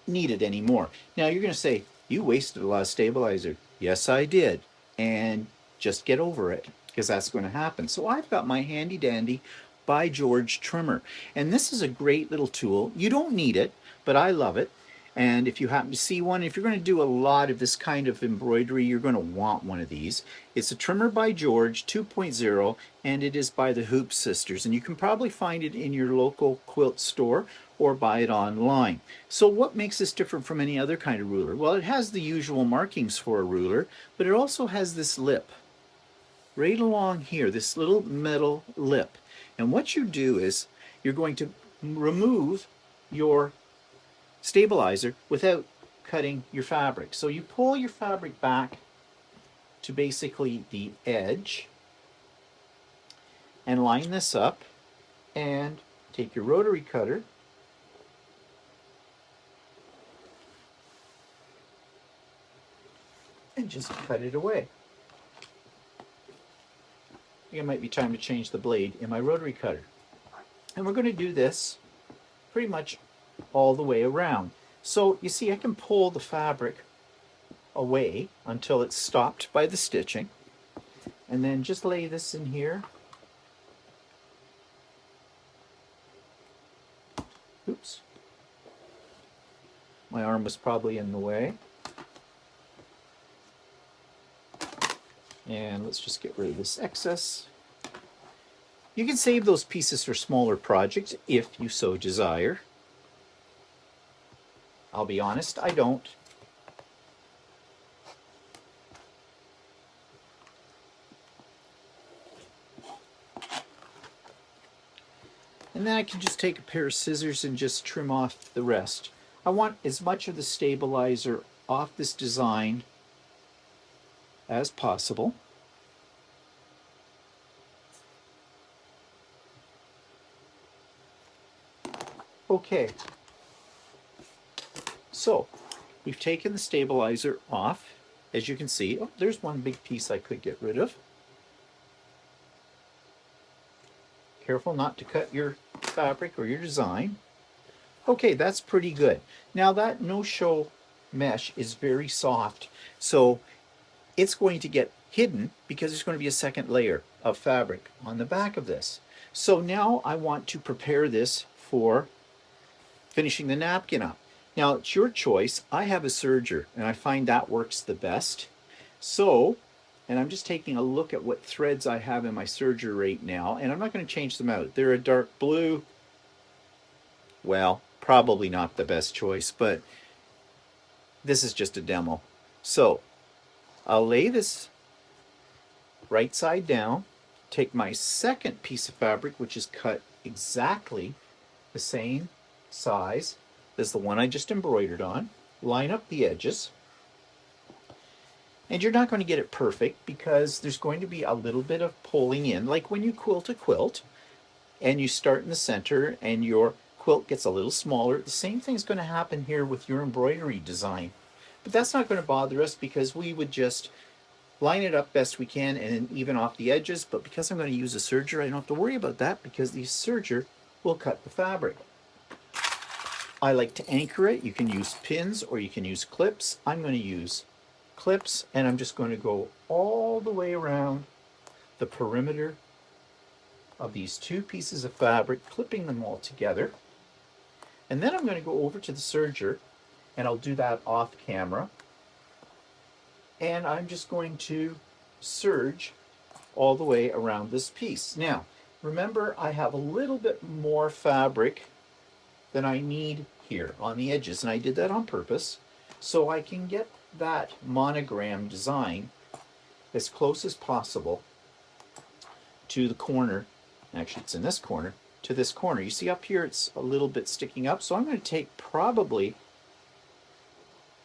it anymore. Now you're going to say, you wasted a lot of stabilizer. Yes, I did. And just get over it, because that's going to happen. So I've got my handy dandy By George trimmer. And this is a great little tool. You don't need it, but I love it. And if you happen to see one, if you're going to do a lot of this kind of embroidery, you're going to want one of these. It's a trimmer by George 2.0, and it is by the Hoop Sisters. And you can probably find it in your local quilt store or buy it online. So what makes this different from any other kind of ruler? Well, it has the usual markings for a ruler, but it also has this lip right along here, this little metal lip. And what you do is you're going to remove your stabilizer without cutting your fabric. So you pull your fabric back to basically the edge and line this up, and take your rotary cutter and just cut it away. I think it might be time to change the blade in my rotary cutter. And we're going to do this pretty much all the way around. So you see, I can pull the fabric away until it's stopped by the stitching, and then just lay this in here. Oops. My arm was probably in the way. And let's just get rid of this excess. You can save those pieces for smaller projects if you so desire. I'll be honest, I don't. And then I can just take a pair of scissors and just trim off the rest. I want as much of the stabilizer off this design as possible. Okay, so we've taken the stabilizer off. As you can see, oh, there's one big piece I could get rid of. Careful not to cut your fabric or your design. Okay, that's pretty good. Now that no-show mesh is very soft, so it's going to get hidden because there's going to be a second layer of fabric on the back of this. So now I want to prepare this for finishing the napkin up. Now it's your choice. I have a serger and I find that works the best. So, and I'm just taking a look at what threads I have in my serger right now, and I'm not going to change them out. They're a dark blue. Well, probably not the best choice, but this is just a demo. So I'll lay this right side down, take my second piece of fabric, which is cut exactly the same size as the one I just embroidered on, line up the edges. And you're not going to get it perfect because there's going to be a little bit of pulling in, like when you quilt a quilt and you start in the center and your quilt gets a little smaller. The same thing is going to happen here with your embroidery design. But that's not going to bother us because we would just line it up best we can and then even off the edges. But because I'm going to use a serger, I don't have to worry about that because the serger will cut the fabric. I like to anchor it. You can use pins or you can use clips. I'm going to use clips, and I'm just going to go all the way around the perimeter of these two pieces of fabric, clipping them all together. And then I'm going to go over to the serger, and I'll do that off camera. And I'm just going to serge all the way around this piece. Now, remember, I have a little bit more fabric than I need here on the edges, and I did that on purpose so I can get that monogram design as close as possible to the corner. Actually, it's in this corner, to this corner. You see up here it's a little bit sticking up, so I'm going to take probably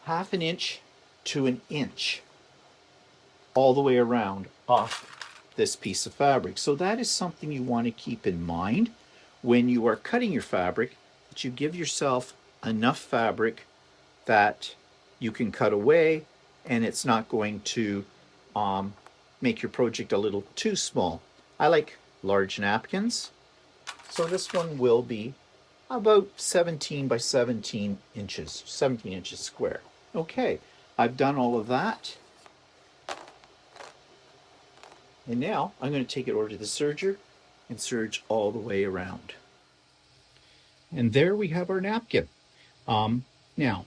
1/2 inch to 1 inch all the way around off this piece of fabric. So that is something you want to keep in mind when you are cutting your fabric, that you give yourself enough fabric that you can cut away, and it's not going to make your project a little too small. I like large napkins, so this one will be about 17 by 17 inches, 17 inches square. Okay, I've done all of that. And now I'm going to take it over to the serger and serge all the way around. And there we have our napkin. Now,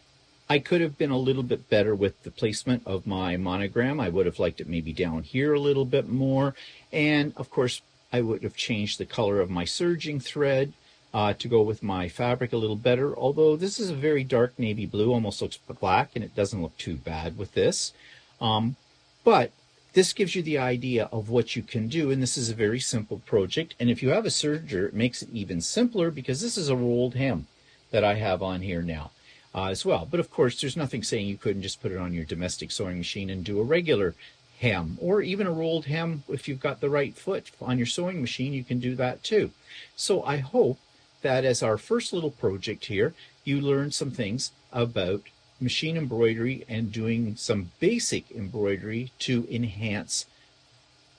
I could have been a little bit better with the placement of my monogram. I would have liked it maybe down here a little bit more. And of course, I would have changed the color of my serging thread to go with my fabric a little better. Although this is a very dark navy blue, almost looks black, and it doesn't look too bad with this. But this gives you the idea of what you can do, and this is a very simple project. And if you have a serger, it makes it even simpler because this is a rolled hem that I have on here now as well. But of course, there's nothing saying you couldn't just put it on your domestic sewing machine and do a regular hem, or even a rolled hem. If you've got the right foot on your sewing machine, you can do that too. So I hope that as our first little project here, you learned some things about machine embroidery and doing some basic embroidery to enhance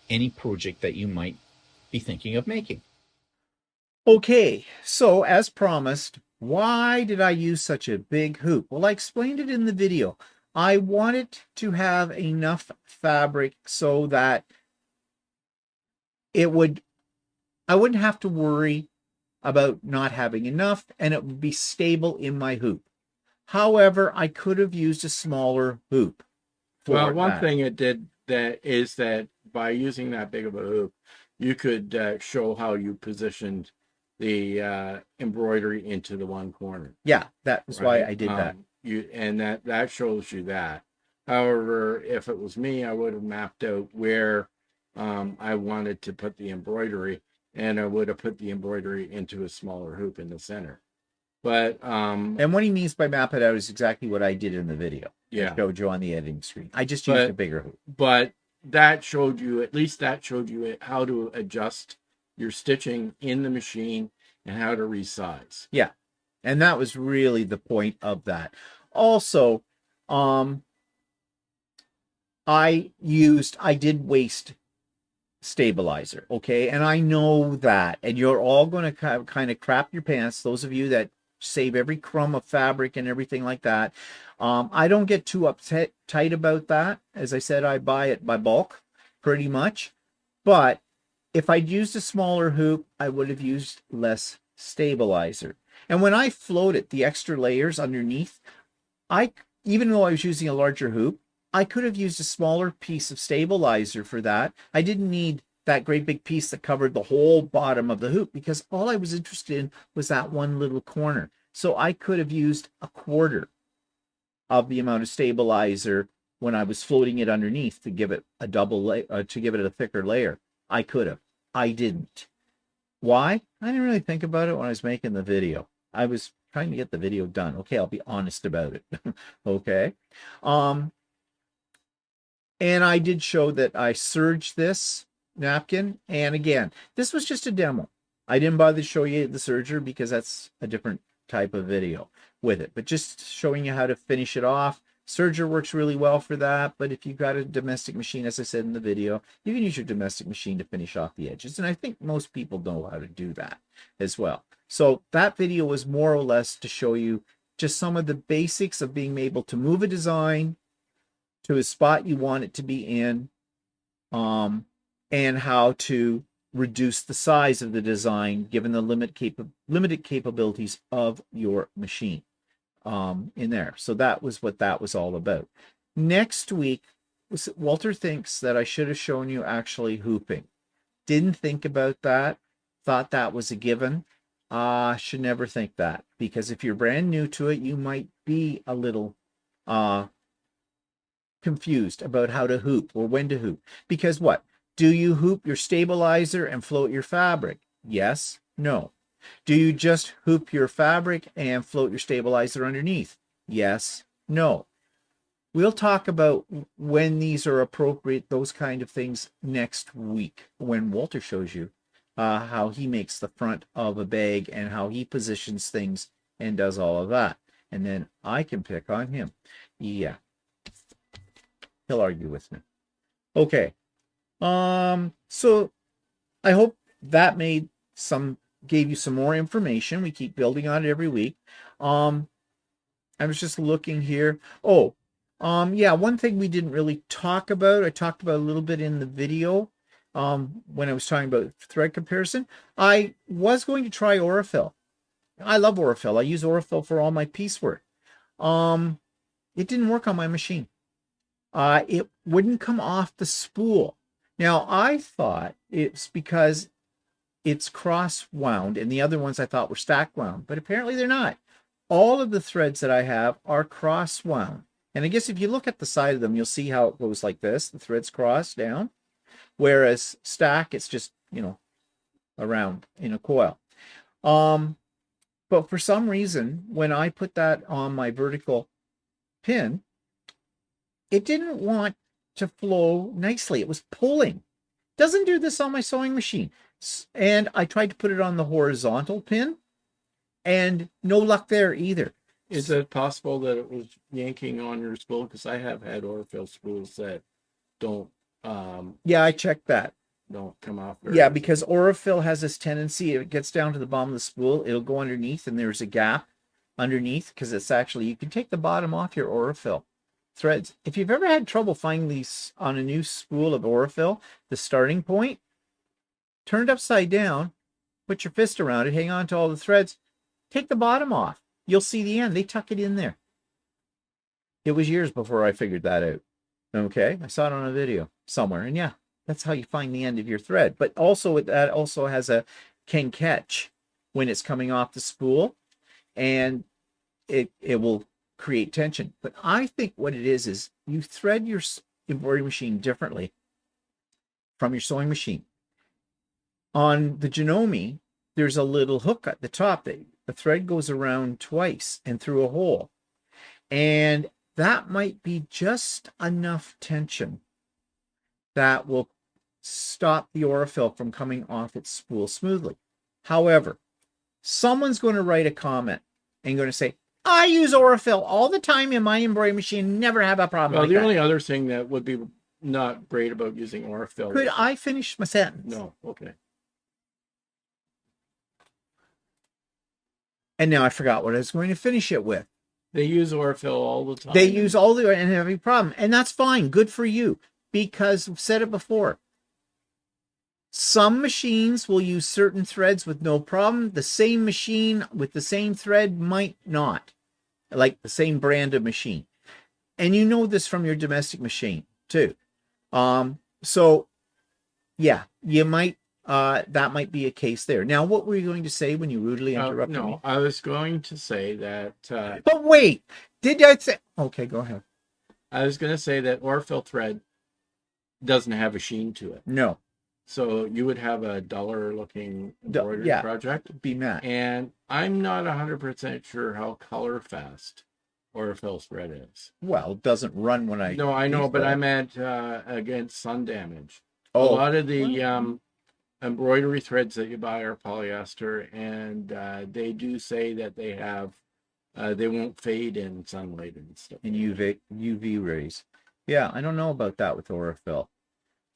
any project that you might be thinking of making. Okay, so as promised, why did I use such a big hoop? Well, I explained it in the video. I wanted to have enough fabric so that I wouldn't have to worry about not having enough, and it would be stable in my hoop. However, I could have used a smaller hoop. Well, one thing it did that is that by using that big of a hoop, you could show how you positioned the embroidery into the one corner. Yeah, that is why I did that. That shows you that. However, if it was me, I would have mapped out where I wanted to put the embroidery, and I would have put the embroidery into a smaller hoop in the center. But and what he means by map it out is exactly what I did in the video. Yeah, I showed you on the editing screen. I just used a bigger hoop. But that showed you, at least that showed you how to adjust your stitching in the machine and how to resize. Yeah, and that was really the point of that. Also, I did waste stabilizer, okay? And I know that, and you're all going to kind of crap your pants, those of you that save every crumb of fabric and everything like that. I don't get too uptight about that. As I said, I buy it by bulk pretty much. But if I'd used a smaller hoop, I would have used less stabilizer. And when I floated the extra layers underneath, even though I was using a larger hoop, I could have used a smaller piece of stabilizer for that. I didn't need that great big piece that covered the whole bottom of the hoop because all I was interested in was that one little corner. So I could have used a quarter of the amount of stabilizer when I was floating it underneath to give it a to give it a thicker layer. I could have. I didn't. Why? I didn't really think about it when I was making the video. I was trying to get the video done. Okay, I'll be honest about it. Okay. And I did show that I serged this napkin. And again, this was just a demo. I didn't bother to show you the serger because that's a different type of video with it. But just showing you how to finish it off. Serger works really well for that. But if you've got a domestic machine, as I said in the video, you can use your domestic machine to finish off the edges. And I think most people know how to do that as well. So that video was more or less to show you just some of the basics of being able to move a design to a spot you want it to be in, and how to reduce the size of the design given the limited capabilities of your machine in there. So that was what that was all about. Next week, Walter thinks that I should have shown you actually hooping. Didn't think about that. Thought that was a given. Should never think that, because if you're brand new to it, you might be a little confused about how to hoop or when to hoop. Because what? Do you hoop your stabilizer and float your fabric? Yes, no. Do you just hoop your fabric and float your stabilizer underneath? Yes, no. We'll talk about when these are appropriate, those kind of things next week when Walter shows you how he makes the front of a bag and how he positions things and does all of that. and then I can pick on him. Yeah, he'll argue with me. Okay. So I hope that gave you some more information. We keep building on it every week. I was just looking here. Oh, yeah, one thing we didn't really talk about, I talked about a little bit in the video, when I was talking about thread comparison. I was going to try Aurifil. I love Aurifil. I use Aurifil for all my piecework. It didn't work on my machine. It wouldn't come off the spool. Now, I thought it's because it's cross wound, and the other ones I thought were stack wound, but apparently they're not. All of the threads that I have are cross wound. And I guess if you look at the side of them, you'll see how it goes like this. The threads cross down, whereas stack, it's just, around in a coil. But for some reason, when I put that on my vertical pin, it didn't want to flow nicely. It was pulling. Doesn't do this on my sewing machine. And I tried to put it on the horizontal pin, and no luck there either. Is it possible that it was yanking on your spool? Because I have had Aurifil spools that don't. Yeah, I checked that. Don't come off. Yeah, because Aurifil has this tendency, if it gets down to the bottom of the spool, it'll go underneath, and there's a gap underneath, because it's actually, you can take the bottom off your Aurifil threads. If you've ever had trouble finding these on a new spool of Aurifil, the starting point, turn it upside down, put your fist around it, hang on to all the threads, take the bottom off. You'll see the end. They tuck it in there. It was years before I figured that out. Okay, I saw it on a video somewhere, and yeah, that's how you find the end of your thread. But also, that also can catch when it's coming off the spool, and it will create tension. But I think what it is you thread your embroidery machine differently from your sewing machine. On the Janome, there's a little hook at the top that the thread goes around twice and through a hole. And that might be just enough tension that will stop the Aurifil from coming off its spool smoothly. However, someone's going to write a comment and going to say, I use Aurifil all the time in my embroidery machine, never have a problem. Well, like the that. only other thing that would be not great about using Aurifil. Could I finish my sentence? No, okay. And now I forgot what I was going to finish it with. They use Aurifil all the time. They use all the and have a problem. And that's fine. Good for you. Because I've said it before. Some machines will use certain threads with no problem. The same machine with the same thread might not. Like the same brand of machine. And you know this from your domestic machine too. So yeah, you might that might be a case there. Now, what were you going to say when you rudely interrupted me? No, I was going to say that. But wait, did I say? Okay, go ahead. I was going to say that Aurifil thread doesn't have a sheen to it. No. So you would have a duller looking embroidery project. Be matte. And I'm not 100% sure how color fast Aurifil thread is. Well, it doesn't run when I. No, I know, but I meant against sun damage. Oh. A lot of the embroidery threads that you buy are polyester, and they do say that they have they won't fade in sunlight and stuff. In UV rays. Yeah, I don't know about that with Aurifil.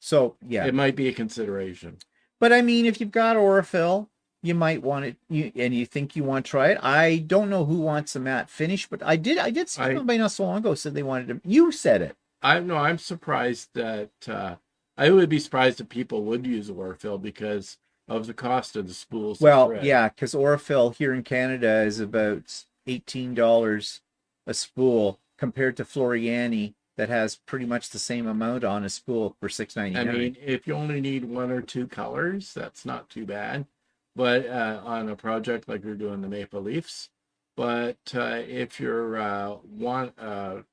So yeah, it might be a consideration. But I mean, if you've got Aurifil, you might want it, and you think you want to try it. I don't know who wants a matte finish, but I did see somebody not so long ago said they wanted to. You said it. I'm surprised that I would be surprised if people would use Aurifil because of the cost of the spools. Well, yeah, because Aurifil here in Canada is about $18 a spool compared to Floriani that has pretty much the same amount on a spool for $6.99. I mean, if you only need one or two colors, that's not too bad. But on a project like we're doing the Maple Leafs, but if you're want to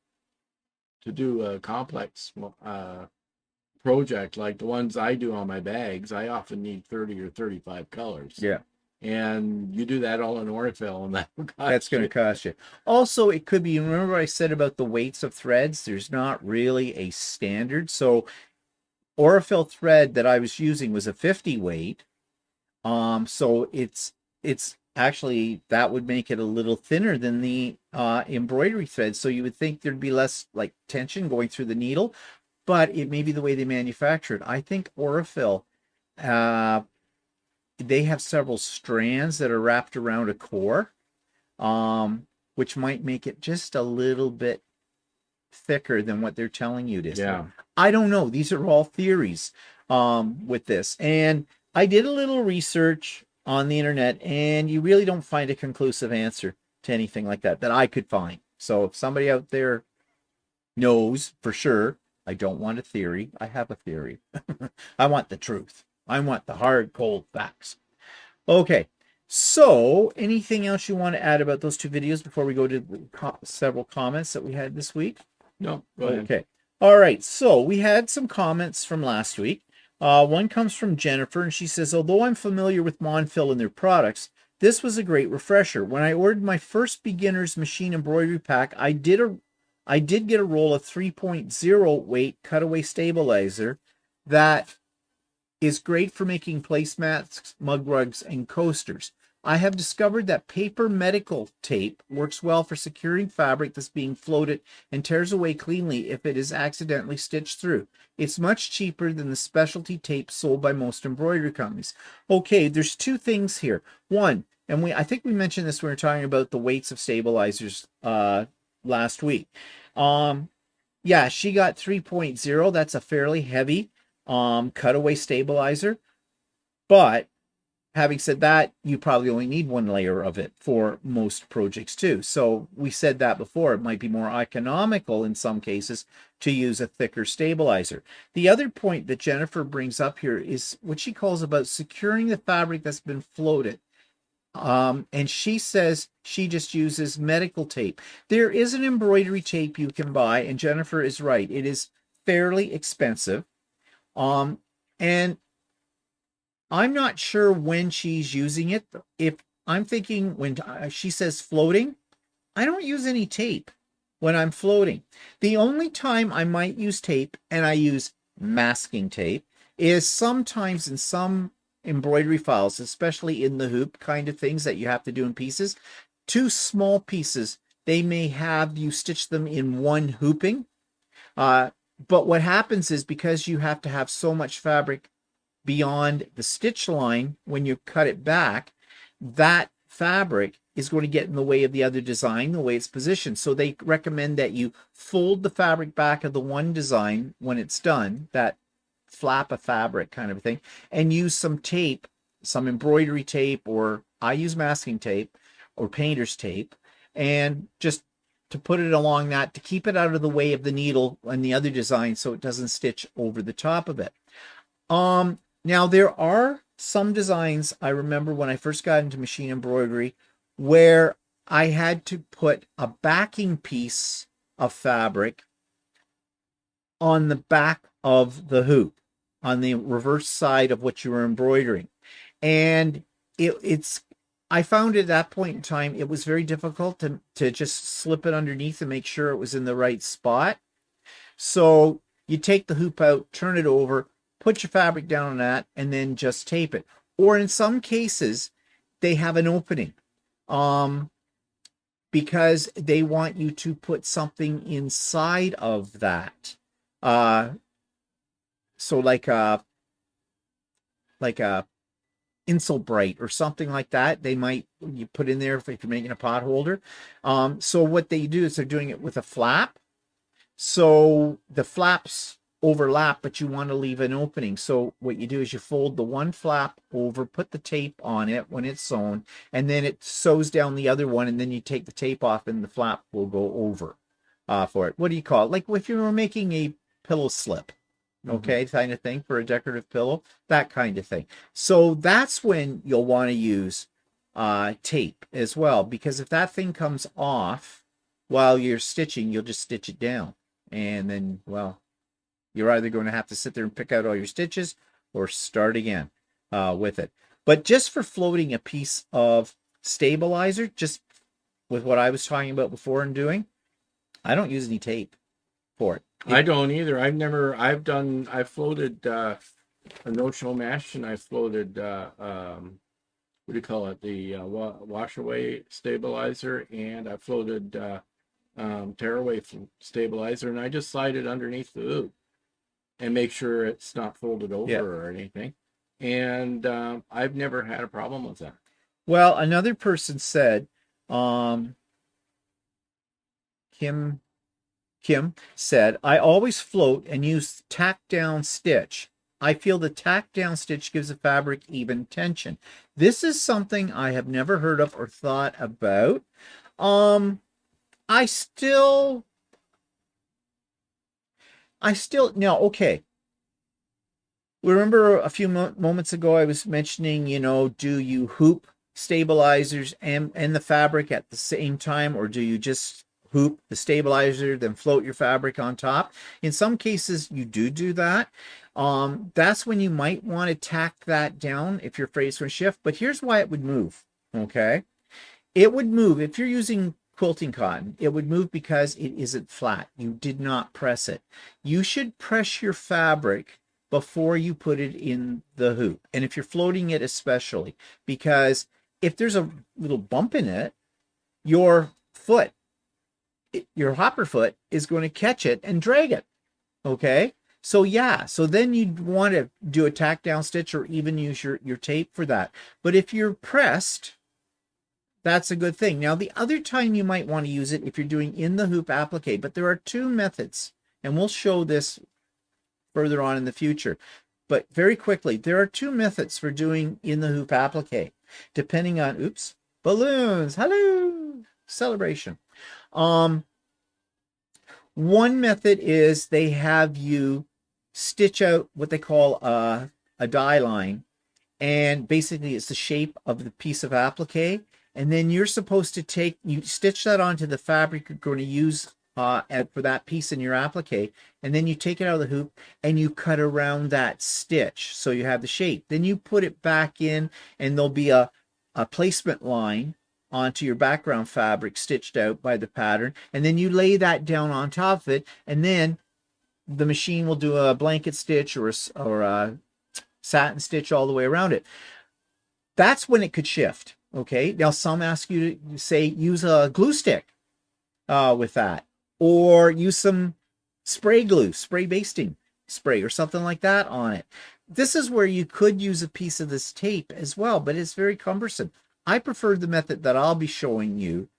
do a complex project like the ones I do on my bags, I often need 30 or 35 colors. Yeah. And you do that all in Aurifil, and that's going to cost you. Also, it could be, remember I said about the weights of threads? There's not really a standard. So Aurifil thread that I was using was a 50 weight. So it's actually that would make it a little thinner than the embroidery thread. So you would think there'd be less like tension going through the needle, but it may be the way they manufacture it. I think Aurifil, uh, they have several strands that are wrapped around a core, which might make it just a little bit thicker than what they're telling you it is. Yeah. I don't know. These are all theories with this. And I did a little research on the internet, and you really don't find a conclusive answer to anything like that I could find. So if somebody out there knows for sure, I don't want a theory. I have a theory. I want the truth. I want the hard, cold facts. Okay. So anything else you want to add about those two videos before we go to several comments that we had this week? No, go ahead. Okay. All right. So we had some comments from last week. One comes from Jennifer, and she says, although I'm familiar with Monfil and their products, this was a great refresher. When I ordered my first beginner's machine embroidery pack, I did get a roll of 3.0 weight cutaway stabilizer that is great for making placemats, mug rugs, and coasters. I have discovered that paper medical tape works well for securing fabric that's being floated and tears away cleanly if it is accidentally stitched through. It's much cheaper than the specialty tape sold by most embroidery companies. Okay, there's two things here. One, and I think we mentioned this when we were talking about the weights of stabilizers last week. Yeah, she got 3.0. That's a fairly heavy cutaway stabilizer. But having said that, you probably only need one layer of it for most projects too. So we said that before. It might be more economical in some cases to use a thicker stabilizer. The other point that Jennifer brings up here is what she calls about securing the fabric that's been floated. And she says she just uses medical tape. There is an embroidery tape you can buy, and Jennifer is right. It is fairly expensive. And I'm not sure when she's using it. If I'm thinking when she says floating, I don't use any tape when I'm floating. The only time I might use tape, and I use masking tape, is sometimes in some embroidery files, especially in the hoop kind of things that you have to do in pieces. Two small pieces, they may have you stitch them in one hooping. But what happens is because you have to have so much fabric beyond the stitch line when you cut it back, that fabric is going to get in the way of the other design, the way it's positioned. So they recommend that you fold the fabric back of the one design when it's done, that flap of fabric kind of a thing, and use some tape, some embroidery tape, or I use masking tape or painter's tape, and just to put it along that to keep it out of the way of the needle and the other design so it doesn't stitch over the top of it. Now there are some designs I remember when I first got into machine embroidery where I had to put a backing piece of fabric on the back of the hoop, on the reverse side of what you were embroidering. And I found at that point in time, it was very difficult to just slip it underneath and make sure it was in the right spot. So you take the hoop out, turn it over, put your fabric down on that, and then just tape it. Or in some cases, they have an opening because they want you to put something inside of that. So like a insole bright or something like that, they might you put in there if you're making a pot holder. So what they do is they're doing it with a flap. So the flaps overlap, but you want to leave an opening. So what you do is you fold the one flap over, put the tape on it when it's sewn, and then it sews down the other one, and then you take the tape off and the flap will go over for it. What do you call it? Like if you were making a pillow slip, okay, kind of thing for a decorative pillow, that kind of thing. So that's when you'll want to use tape as well, because if that thing comes off while you're stitching, you'll just stitch it down. And then, well, you're either going to have to sit there and pick out all your stitches or start again with it. But just for floating a piece of stabilizer, just with what I was talking about before and doing, I don't use any tape for it. I don't either. I've floated a notional mesh, and I floated what do you call it, the wash away stabilizer, and I floated tearaway stabilizer, and I just slide it underneath the hoop and make sure it's not folded Yeah. over or anything. And I've never had a problem with that. Well, another person said, Kim said, I always float and use tack down stitch. I feel the tack down stitch gives the fabric even tension. This is something I have never heard of or thought about. I still now, okay. Remember a few moments ago I was mentioning, do you hoop stabilizers and the fabric at the same time, or do you just hoop the stabilizer, then float your fabric on top? In some cases, you do that. That's when you might want to tack that down if you're afraid it's going to shift. But here's why it would move, okay? It would move if you're using quilting cotton. It would move because it isn't flat. You did not press it. You should press your fabric before you put it in the hoop. And if you're floating it especially, because if there's a little bump in it, your foot, your hopper foot is going to catch it and drag it. Okay? So yeah, so then you'd want to do a tack down stitch or even use your tape for that. But if you're pressed, that's a good thing. Now, the other time you might want to use it if you're doing in the hoop applique, but there are two methods, and we'll show this further on in the future. But very quickly, there are two methods for doing in the hoop applique, depending on, balloons, hello, celebration. One method is they have you stitch out what they call a die line, and basically it's the shape of the piece of applique, and then you're supposed to you stitch that onto the fabric you're going to use for that piece in your applique, and then you take it out of the hoop and you cut around that stitch so you have the shape. Then you put it back in, and there'll be a placement line onto your background fabric stitched out by the pattern, and then you lay that down on top of it, and then the machine will do a blanket stitch or a satin stitch all the way around it. That's when it could shift. Okay, now some ask you to say use a glue stick with that, or use some spray glue, spray basting spray or something like that on it. This is where you could use a piece of this tape as well, but it's very cumbersome. I prefer the method that I'll be showing you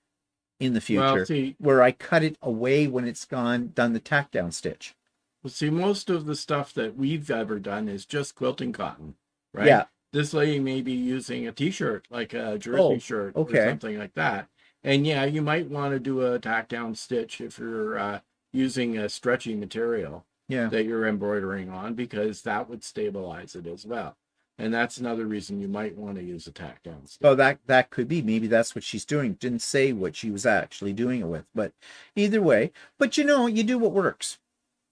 in the future, where I cut it away when it's done the tack down stitch. Well, see, most of the stuff that we've ever done is just quilting cotton, right? Yeah. This lady may be using a t-shirt, like a jersey shirt or something like that. And yeah, you might want to do a tack down stitch if you're using a stretchy material that you're embroidering on, because that would stabilize it as well. And that's another reason you might want to use a tack down stitch. Oh, that could be. Maybe that's what she's doing. Didn't say what she was actually doing it with, but either way. But you do what works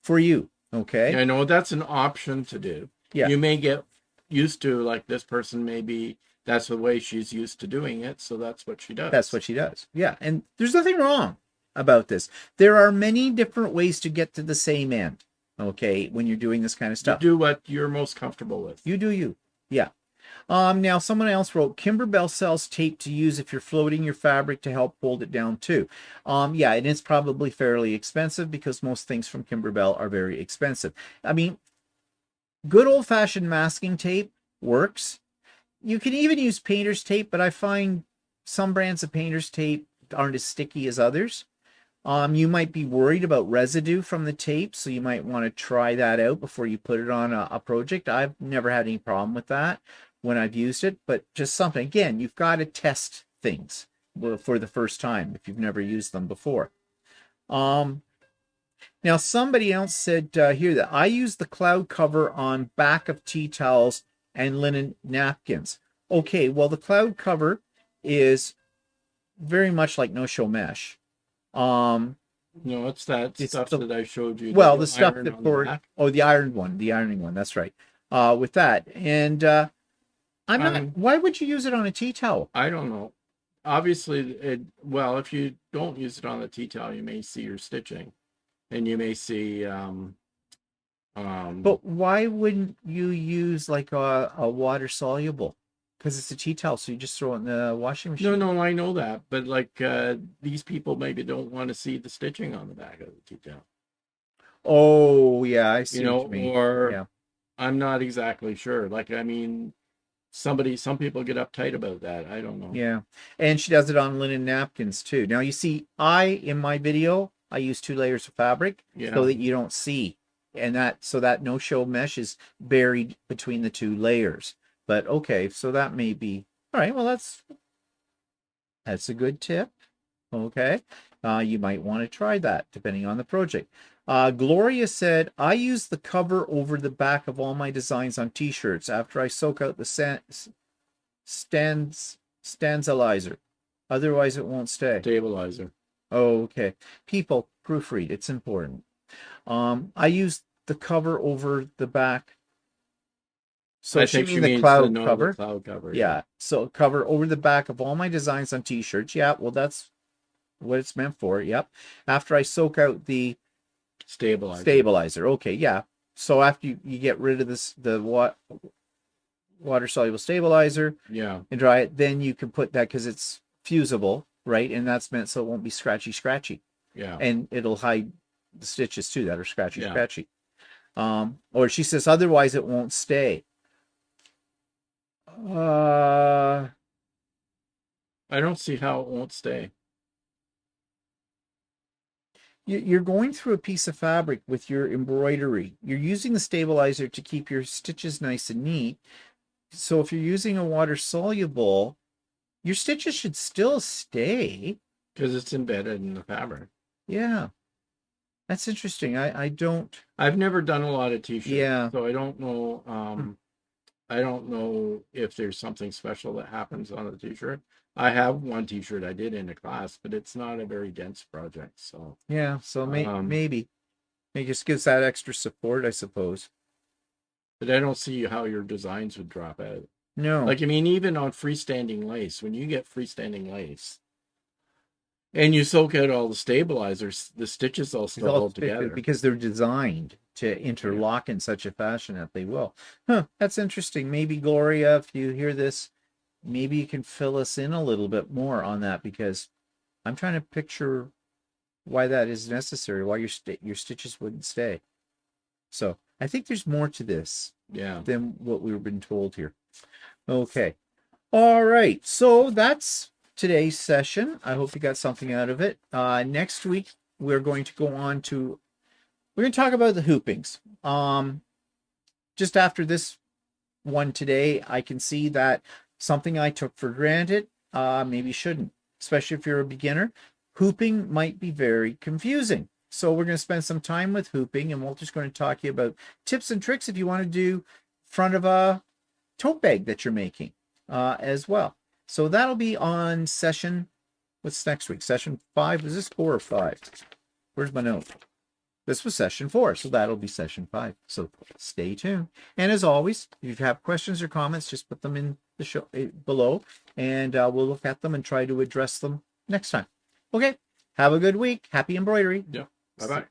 for you, okay? I know that's an option to do. Yeah. You may get used to, like this person, maybe that's the way she's used to doing it, so that's what she does. That's what she does. Yeah, and there's nothing wrong about this. There are many different ways to get to the same end, okay, when you're doing this kind of stuff. You do what you're most comfortable with. You do you. Yeah. Now, someone else wrote, Kimberbell sells tape to use if you're floating your fabric to help hold it down too. Yeah, and it's probably fairly expensive because most things from Kimberbell are very expensive. I mean, good old-fashioned masking tape works. You can even use painter's tape, but I find some brands of painter's tape aren't as sticky as others. You might be worried about residue from the tape, so you might want to try that out before you put it on a project. I've never had any problem with that when I've used it, but just something. Again, you've got to test things for the first time if you've never used them before. Now, somebody else said here that I use the cloud cover on back of tea towels and linen napkins. Okay, well, the cloud cover is very much like no-show mesh. No, it's that stuff that I showed you. Well, the stuff that the ironed one, the ironing one, that's right. With that. And I'm not, why would you use it on a tea towel? I don't know. Obviously, if you don't use it on the tea towel, you may see your stitching, and you may see but why wouldn't you use like a water soluble Because it's a tea towel, so you just throw it in the washing machine. No, I know that, but like these people maybe don't want to see the stitching on the back of the tea towel, Oh, yeah, I see what you mean. or Yeah. I'm not exactly sure. Like, I mean, some people get uptight about that. I don't know. Yeah. And she does it on linen napkins too. Now you see, in my video, I use 2 layers of fabric Yeah. so that you don't see. And so that no-show mesh is buried between the 2 layers. But okay, so that may be all right. Well, that's a good tip. Okay. You might want to try that depending on the project. Gloria said, I use the cover over the back of all my designs on t-shirts after I soak out the stanzalizer. Otherwise, it won't stay. Stabilizer. Oh, okay. People, proofread. It's important. I use the cover over the back. So I she think means the cloud cover. The cloud cover. Yeah. So cover over the back of all my designs on t-shirts. Yeah. Well, that's what it's meant for. Yep. After I soak out the stabilizer. Okay. Yeah. So after you get rid of the water soluble stabilizer, yeah, and dry it, then you can put that because it's fusible, right? And that's meant so it won't be scratchy. Yeah. And it'll hide the stitches too that are scratchy. Or she says otherwise it won't stay. I don't see how it won't stay. You're going through a piece of fabric with your embroidery. You're using the stabilizer to keep your stitches nice and neat. So if you're using a water soluble, your stitches should still stay. Because it's embedded in the fabric. Yeah. That's interesting. I've never done a lot of t-shirts. Yeah. So I don't know. I don't know if there's something special that happens on a t-shirt. I have one t-shirt I did in a class, but it's not a very dense project. So yeah. So maybe it just gives that extra support, I suppose. But I don't see how your designs would drop out. No. Like, I mean, even on freestanding lace, when you get freestanding lace and you soak out all the stabilizers, the stitches all still hold together. Because they're designed to interlock in such a fashion that they will. Huh, that's interesting. Maybe, Gloria, if you hear this, maybe you can fill us in a little bit more on that, because I'm trying to picture why that is necessary, why your stitches wouldn't stay. So I think there's more to this than what we've been told here. Okay. All right. So that's today's session. I hope you got something out of it. Next week, we're going to talk about the hoopings. Just after this one today, I can see that something I took for granted, maybe shouldn't, especially if you're a beginner. Hooping might be very confusing. So we're going to spend some time with hooping, and Walter's going to talk to you about tips and tricks if you want to do front of a tote bag that you're making as well. So that'll be on what's next week? Session 5? Is this 4 or 5? Where's my note? This was session 4, so that'll be session 5. So stay tuned. And as always, if you have questions or comments, just put them in the show below, and we'll look at them and try to address them next time. Okay. Have a good week. Happy embroidery. Yeah. Bye-bye.